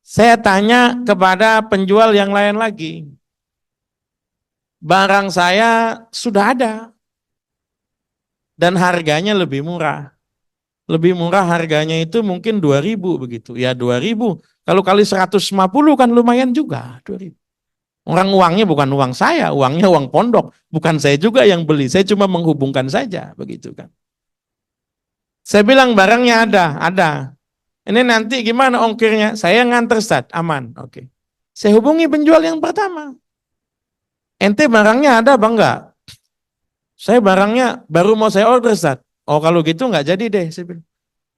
[SPEAKER 1] Saya tanya kepada penjual yang lain lagi. Barang saya sudah ada. Dan harganya lebih murah. Lebih murah harganya itu mungkin 2.000 begitu. Ya 2.000. Kalau kali 150 kan lumayan juga 2.000. Orang uangnya bukan uang saya, uangnya uang pondok. Bukan saya juga yang beli, saya cuma menghubungkan saja begitu kan. Saya bilang barangnya ada. Ini nanti gimana ongkirnya? Saya nganter Ustaz, aman. Oke. Saya hubungi penjual yang pertama. Ente barangnya ada bang enggak? Saya barangnya baru mau saya order Ustaz. Oh kalau gitu enggak jadi deh. Saya bilang.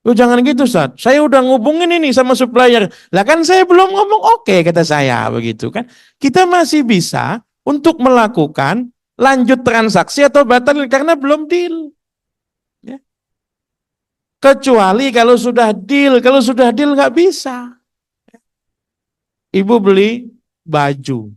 [SPEAKER 1] Oh jangan gitu Ustaz. Saya udah ngubungin ini sama supplier. Lah kan saya belum ngomong oke kata saya begitu kan. Kita masih bisa untuk melakukan lanjut transaksi atau batal karena belum deal. Ya. Kecuali kalau sudah deal nggak bisa. Ibu beli baju,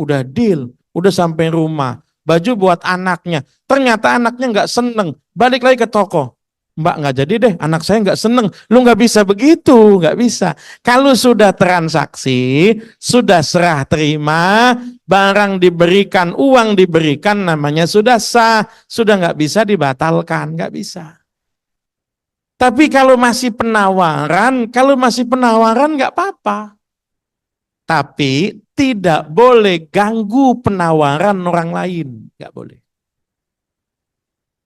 [SPEAKER 1] udah deal, udah sampai rumah, baju buat anaknya. Ternyata anaknya nggak seneng, balik lagi ke toko. Mbak nggak jadi deh, anak saya nggak seneng. Lu nggak bisa begitu, nggak bisa. Kalau sudah transaksi, sudah serah terima, barang diberikan, uang diberikan, namanya sudah sah, sudah nggak bisa dibatalkan, nggak bisa. Tapi kalau masih penawaran nggak apa-apa. Tapi tidak boleh ganggu penawaran orang lain. Nggak boleh.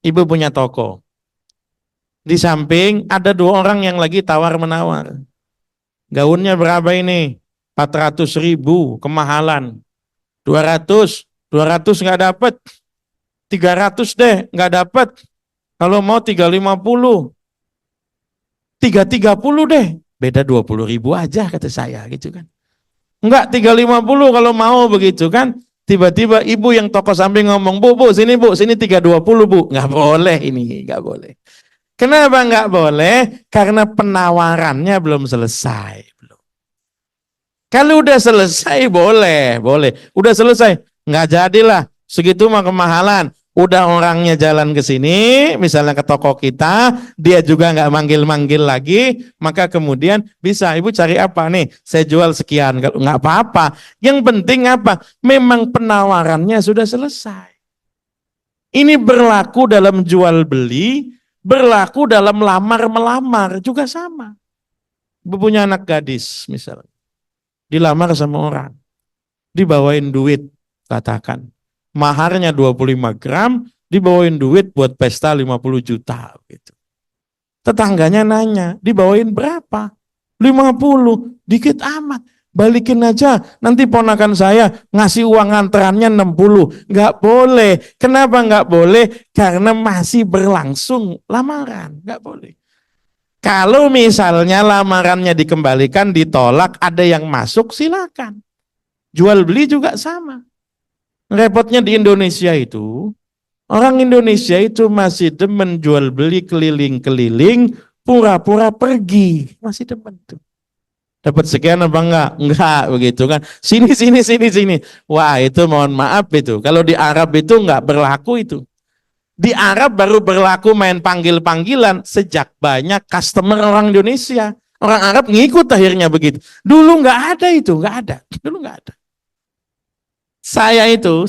[SPEAKER 1] Ibu punya toko. Di samping ada 2 orang yang lagi tawar-menawar. Gaunnya berapa ini? 400.000, kemahalan. 200 nggak dapat. 300 deh, nggak dapat. Kalau mau 350. 330 deh. Beda 20.000 aja kata saya gitu kan. Enggak 350 kalau mau begitu kan. Tiba-tiba ibu yang toko samping ngomong, Bu, sini 320 Bu. Enggak boleh ini, enggak boleh. Kenapa enggak boleh? Karena penawarannya belum selesai. Kalau udah selesai boleh. Udah selesai, enggak jadilah. Segitu mah kemahalan. Udah orangnya jalan ke sini, misalnya ke toko kita, dia juga nggak manggil-manggil lagi, maka kemudian bisa, ibu cari apa nih? Saya jual sekian, nggak apa-apa. Yang penting apa? Memang penawarannya sudah selesai. Ini berlaku dalam jual beli, berlaku dalam lamar-melamar juga sama. Ibu punya anak gadis misalnya, dilamar sama orang, dibawain duit, katakan. Maharnya 25 gram, dibawain duit buat pesta 50 juta. Gitu. Tetangganya nanya, dibawain berapa? 50, dikit amat. Balikin aja, nanti ponakan saya ngasih uang antarannya 60. Nggak boleh. Kenapa nggak boleh? Karena masih berlangsung lamaran. Nggak boleh. Kalau misalnya lamarannya dikembalikan, ditolak, ada yang masuk, silakan. Jual beli juga sama. Repotnya di Indonesia itu, orang Indonesia itu masih demen jual beli keliling-keliling, pura-pura pergi. Masih demen tuh. Dapat sekian apa enggak? Enggak begitu kan. Sini. Wah, itu mohon maaf itu. Kalau di Arab itu enggak berlaku itu. Di Arab baru berlaku main panggil-panggilan sejak banyak customer orang Indonesia. Orang Arab ngikut akhirnya begitu. Dulu enggak ada itu, enggak ada. Dulu enggak ada. Saya itu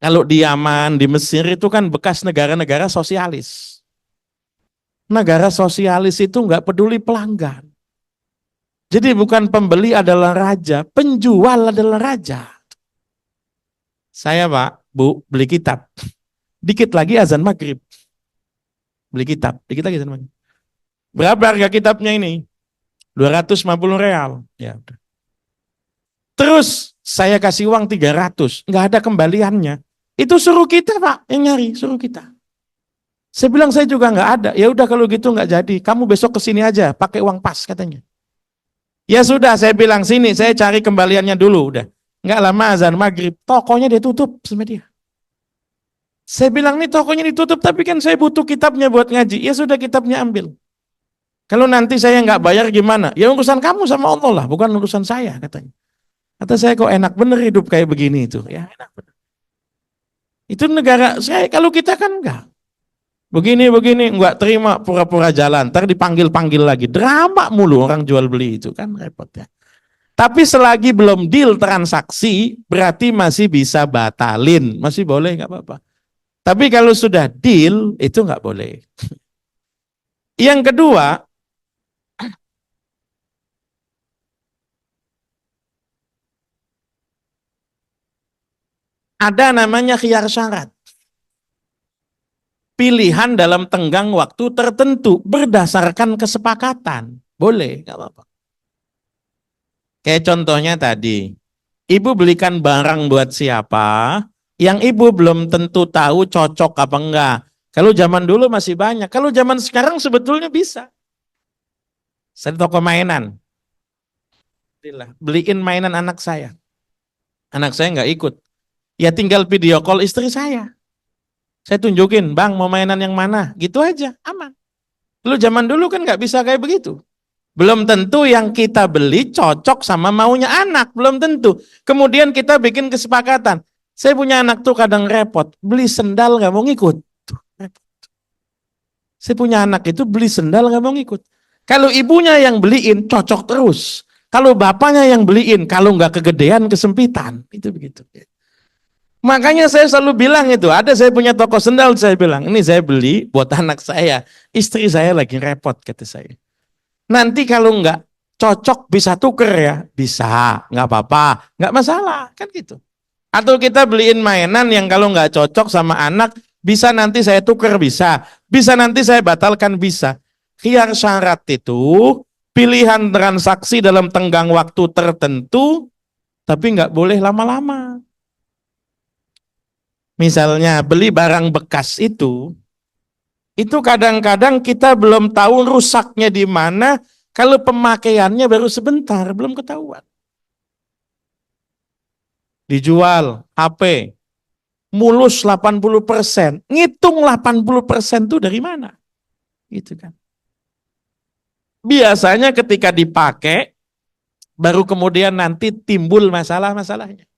[SPEAKER 1] kalau di Yaman, di Mesir itu kan bekas negara-negara sosialis. Negara sosialis itu enggak peduli pelanggan. Jadi bukan pembeli adalah raja, penjual adalah raja. Saya Pak, Bu, beli kitab. Dikit lagi azan maghrib. Beli kitab, dikit lagi azan maghrib. Berapa harga kitabnya ini? 250 real. Ya udah. Terus saya kasih uang 300, nggak ada kembaliannya. Itu suruh kita Pak, yang nyari, suruh kita. Saya bilang saya juga nggak ada. Ya udah kalau gitu nggak jadi. Kamu besok kesini aja, pakai uang pas katanya. Ya sudah, saya bilang sini, saya cari kembaliannya dulu, udah. Nggak lama azan maghrib, tokonya dia tutup sama dia. Saya bilang nih tokonya ditutup, tapi kan saya butuh kitabnya buat ngaji. Ya sudah kitabnya ambil. Kalau nanti saya nggak bayar gimana? Ya urusan kamu sama Allah lah, bukan urusan saya katanya. Kata saya kok enak bener hidup kayak begini itu. Ya enak bener. Itu negara saya, kalau kita kan enggak. Begini enggak terima, pura-pura jalan, ntar dipanggil-panggil lagi. Drama mulu orang jual beli itu kan repot ya. Tapi selagi belum deal transaksi, berarti masih bisa batalin, masih boleh nggak apa-apa. Tapi kalau sudah deal, itu nggak boleh. Yang kedua, ada namanya khiyar syarat. Pilihan dalam tenggang waktu tertentu berdasarkan kesepakatan. Boleh, nggak apa-apa. Kayak contohnya tadi, ibu belikan barang buat siapa, yang ibu belum tentu tahu cocok apa enggak. Kalau zaman dulu masih banyak, kalau zaman sekarang sebetulnya bisa. Saya di toko mainan, beliin mainan anak saya. Anak saya nggak ikut. Ya tinggal video call istri saya. Saya tunjukin, bang mau mainan yang mana, gitu aja, aman. Lu zaman dulu kan nggak bisa kayak begitu. Belum tentu yang kita beli cocok sama maunya anak, belum tentu. Kemudian kita bikin kesepakatan. Saya punya anak tuh kadang repot, beli sendal nggak mau ngikut. Saya punya anak itu beli sendal nggak mau ngikut. Kalau ibunya yang beliin cocok terus. Kalau bapaknya yang beliin, kalau nggak kegedean kesempitan, itu begitu. Makanya saya selalu bilang itu, ada saya punya toko sendal, saya bilang, ini saya beli buat anak saya, istri saya lagi repot, kata saya. Nanti kalau nggak cocok bisa tuker ya, bisa, nggak apa-apa, nggak masalah, kan gitu. Atau kita beliin mainan yang kalau nggak cocok sama anak, bisa nanti saya tuker, bisa nanti saya batalkan, bisa. Khiyar syarat itu pilihan transaksi dalam tenggang waktu tertentu, tapi nggak boleh lama-lama. Misalnya beli barang bekas itu kadang-kadang kita belum tahu rusaknya di mana, kalau pemakaiannya baru sebentar, belum ketahuan. Dijual HP, mulus 80%, ngitung 80% itu dari mana? Gitu kan. Biasanya ketika dipakai, baru kemudian nanti timbul masalah-masalahnya.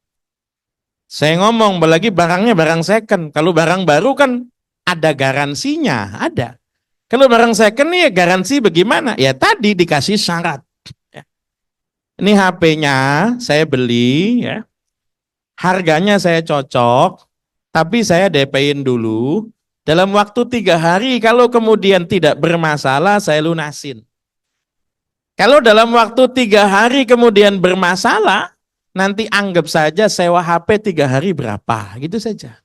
[SPEAKER 1] Saya ngomong, apalagi barangnya barang second. Kalau barang baru kan ada garansinya, ada. Kalau barang second nih garansi bagaimana? Ya tadi dikasih syarat. Ini HP-nya saya beli, ya. Harganya saya cocok, tapi saya DP-in dulu. Dalam waktu 3 hari, kalau kemudian tidak bermasalah, saya lunasin. Kalau dalam waktu 3 hari kemudian bermasalah, nanti anggap saja sewa HP 3 hari berapa, gitu saja.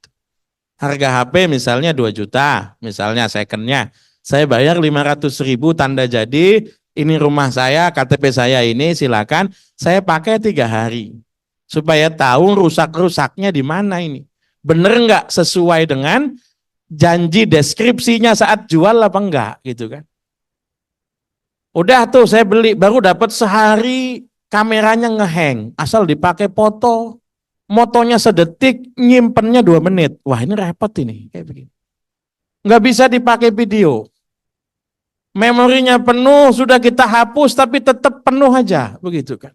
[SPEAKER 1] Harga HP misalnya 2 juta, misalnya secondnya, saya bayar 500.000 tanda jadi, ini rumah saya, KTP saya ini, silakan, saya pakai 3 hari. Supaya tahu rusak-rusaknya di mana ini. Bener nggak sesuai dengan janji deskripsinya saat jual apa enggak, gitu kan. Udah tuh saya beli, baru dapat sehari kameranya ngehang, asal dipakai foto, motonya sedetik, nyimpennya 2 menit. Wah ini repot ini, kayak begini. Nggak bisa dipakai video. memorinya penuh, sudah kita hapus tapi tetap penuh aja, begitu kan.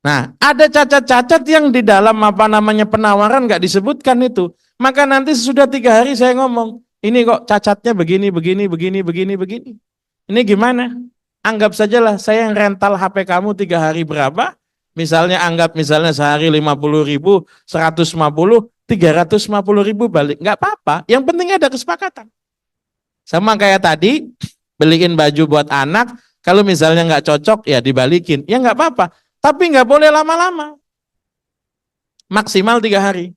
[SPEAKER 1] Nah, ada cacat-cacat yang di dalam penawaran nggak disebutkan itu. Maka nanti sesudah 3 hari saya ngomong, ini kok cacatnya begini, begini, begini, begini, begini. Ini gimana? Anggap sajalah saya yang rental HP kamu 3 hari berapa? Misalnya sehari 50.000, 150, 350.000 balik. Nggak apa-apa, yang penting ada kesepakatan. Sama kayak tadi, beliin baju buat anak, kalau misalnya nggak cocok ya dibalikin. Ya nggak apa-apa, tapi nggak boleh lama-lama. Maksimal 3 hari.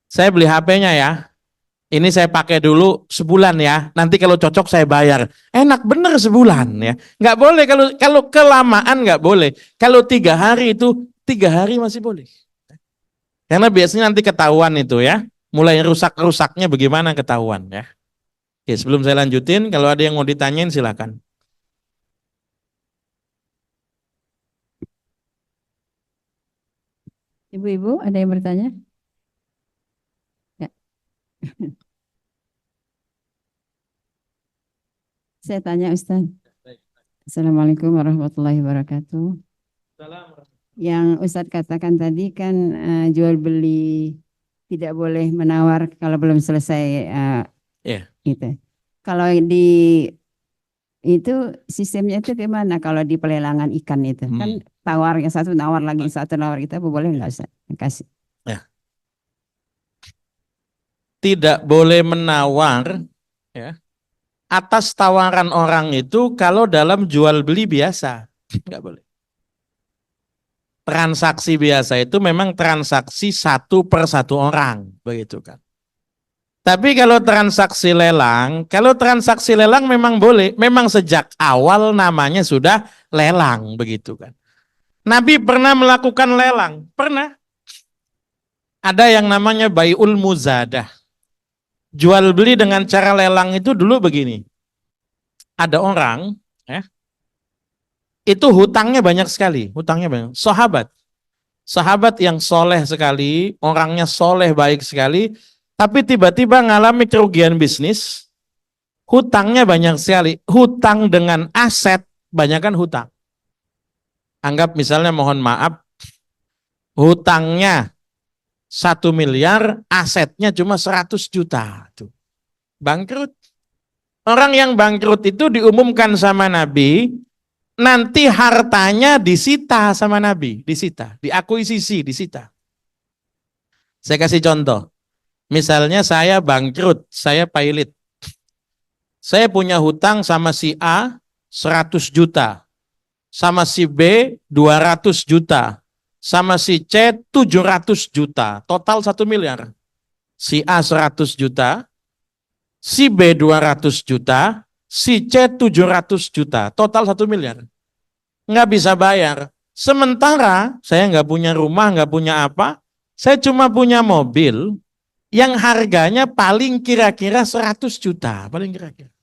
[SPEAKER 1] Saya beli HP-nya ya, ini saya pakai dulu sebulan ya, nanti kalau cocok saya bayar. Enak bener sebulan ya. Nggak boleh, kalau kelamaan nggak boleh. Kalau 3 hari itu, 3 hari masih boleh. Karena biasanya nanti ketahuan itu ya, mulai rusak-rusaknya bagaimana ketahuan ya. Oke, sebelum saya lanjutin, kalau ada yang mau ditanyain silakan.
[SPEAKER 2] Ibu-ibu, ada yang bertanya? Ya. Saya tanya Ustaz. Assalamualaikum warahmatullahi wabarakatuh. Yang Ustadz katakan tadi kan jual beli tidak boleh menawar kalau belum selesai gitu. Kalau itu sistemnya itu gimana kalau di pelelangan ikan itu? Kan tawar yang satu nawar lagi, satu nawar, itu apa boleh nggak Ustaz? Kasih.
[SPEAKER 1] Ya. Tidak boleh menawar ya, atas tawaran orang itu kalau dalam jual beli biasa. Nggak boleh. Transaksi biasa itu memang transaksi 1 per 1 orang, begitu kan. Tapi kalau transaksi lelang memang boleh, memang sejak awal namanya sudah lelang, begitu kan. Nabi pernah melakukan lelang, pernah. Ada yang namanya bai'ul muzadah. Jual beli dengan cara lelang itu dulu begini. Ada orang, ya, itu hutangnya banyak sekali, sahabat yang soleh sekali, orangnya soleh baik sekali, tapi tiba-tiba ngalami kerugian bisnis, hutangnya banyak sekali, hutang dengan aset, banyakkan hutang. Anggap misalnya mohon maaf, hutangnya 1 miliar, asetnya cuma 100 juta. Tuh. Bangkrut. Orang yang bangkrut itu diumumkan sama Nabi, nanti hartanya disita sama Nabi, diakuisisi, disita. Saya kasih contoh. Misalnya saya bangkrut, saya pailit. Saya punya hutang sama si A 100 juta, sama si B 200 juta, sama si C 700 juta, total 1 miliar. Si A 100 juta, si B 200 juta, si C 700 juta, total 1 miliar. Nggak bisa bayar. Sementara saya nggak punya rumah, nggak punya apa, saya cuma punya mobil yang harganya paling kira-kira 100 juta, paling kira-kira.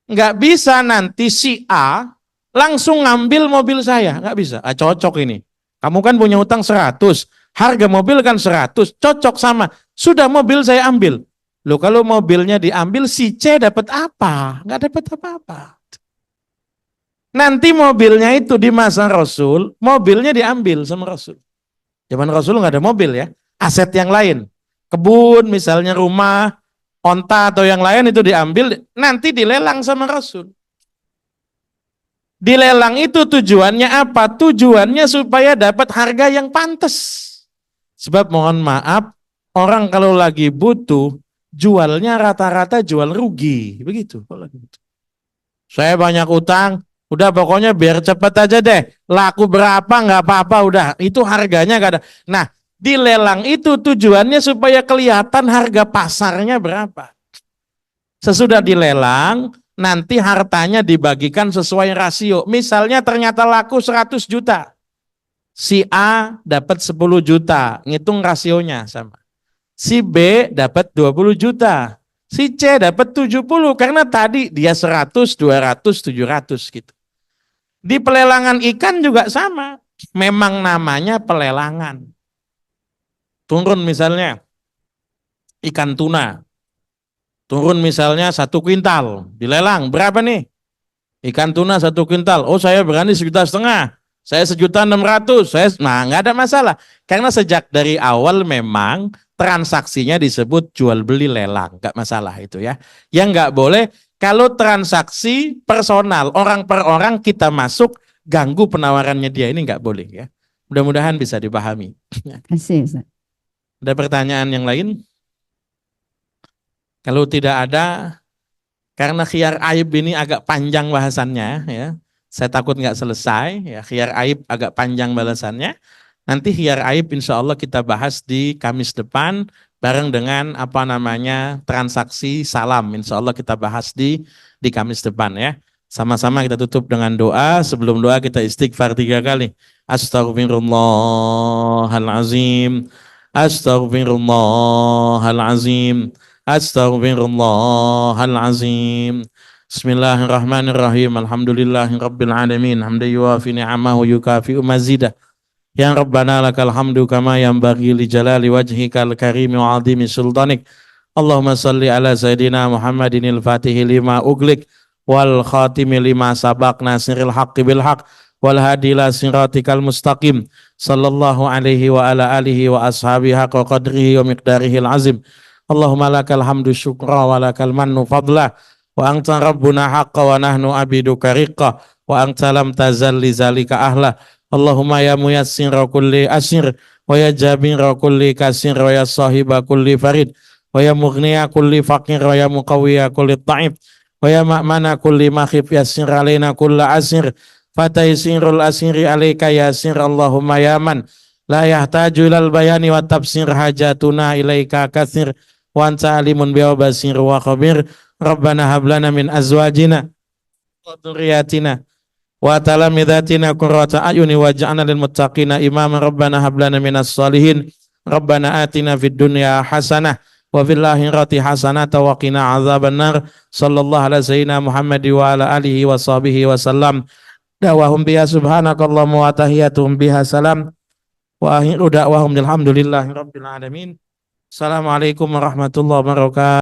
[SPEAKER 1] Nggak bisa nanti si A langsung ngambil mobil saya, nggak bisa. Cocok ini. Kamu kan punya utang 100, harga mobil kan 100, cocok sama. Sudah mobil saya ambil. Loh kalau mobilnya diambil si C dapat apa? Nggak dapat apa-apa. Nanti mobilnya itu di masa Rasul, mobilnya diambil sama Rasul. Zaman Rasul nggak ada mobil ya. Aset yang lain, kebun misalnya, rumah, onta atau yang lain itu diambil, nanti dilelang sama Rasul. Dilelang itu tujuannya apa? Tujuannya supaya dapat harga yang pantas. Sebab mohon maaf, orang kalau lagi butuh, jualnya rata-rata jual rugi. Begitu. Saya banyak utang, udah pokoknya biar cepat aja deh. Laku berapa nggak apa-apa, udah. Itu harganya nggak ada. Nah, dilelang itu tujuannya supaya kelihatan harga pasarnya berapa. Sesudah dilelang, nanti hartanya dibagikan sesuai rasio. Misalnya ternyata laku 100 juta. Si A dapat 10 juta, ngitung rasionya sama. Si B dapat 20 juta. Si C dapat 70 karena tadi dia 100, 200, 700 gitu. Di pelelangan ikan juga sama. Memang namanya pelelangan. Turun misalnya ikan tuna. turun misalnya 1 kuintal, dilelang, berapa nih? Ikan tuna 1 kuintal, oh saya berani 1,5 juta, saya 1,600,000, nah nggak ada masalah. Karena sejak dari awal memang transaksinya disebut jual beli lelang, nggak masalah itu ya. Yang nggak boleh kalau transaksi personal, orang per orang kita masuk, ganggu penawarannya dia, ini nggak boleh ya. Mudah-mudahan bisa dipahami.
[SPEAKER 2] Kasih, Ustaz.
[SPEAKER 1] Ada pertanyaan yang lain? Kalau tidak ada, karena khiyar aib ini agak panjang bahasannya ya. Saya takut nggak selesai ya, khiyar aib agak panjang balasannya. Nanti khiyar aib insya Allah kita bahas di Kamis depan bareng dengan apa namanya transaksi salam. Insya Allah kita bahas di Kamis depan ya. Sama-sama kita tutup dengan doa. Sebelum doa kita istighfar 3 kali. Astaghfirullahalazim. Astaghfirullahalazim. Astaghfirullahalazim. Bismillahirrahmanirrahim. Alhamdulillahirabbil alamin. Hamdan yuwafi ni'amahu yukafi'u mazidah. Ya Rabbana lakal hamdu kama yanbaghi li jalali wajhikal karim wa 'azimi sultanik. Allahumma salli ala sayidina Muhammadinil fatihi lima uglik wal khatimi lima sabaq nasiril haqqi bil haqq wal hadi ila siratikal mustaqim. Sallallahu alaihi wa ala alihi wa ashabihi haqqa qadrihi wa miqdarihil azim. Allahumma lakal hamdu syukra wa lakal mannu fadla wa anta rabbuna haqqa wa nahnu abiduka riqqa wa anta lam tazal li zalika ahla. Allahumma ya muyassir kulli asir wa ya jabir kulli kasir wa ya sahiba kulli farid wa ya mughniya kulli faqir wa ya muqawwiya kulli ta'ib wa ya ma'mana kulli makhif yassir alaina kulla asir fataysirul asiri alayka yasir. Allahumma ya man la yahtaju ilal bayani wa tafsir hajatuna ilaika kathir wa anta alimun biwa basir wa khabir. Rabbana hablana min azwajina wa dhurriyyatina wa talamidhatina qurrata ayuni waj'alna lil muttaqina imama. Rabbana hablana minas solihin. Rabbana atina fid dunya hasanah wa fil akhirati hasanah wa qina azabannar. Sallallahu ala sayyidina Muhammad wa ala alihi wa sahbihi wa sallam. Da'wahum biha subhanakallahumma wa tahiyyatuhum biha salam wa akhiru da'wahum alhamdulillahi rabbil alamin. Assalamualaikum warahmatullahi wabarakatuh.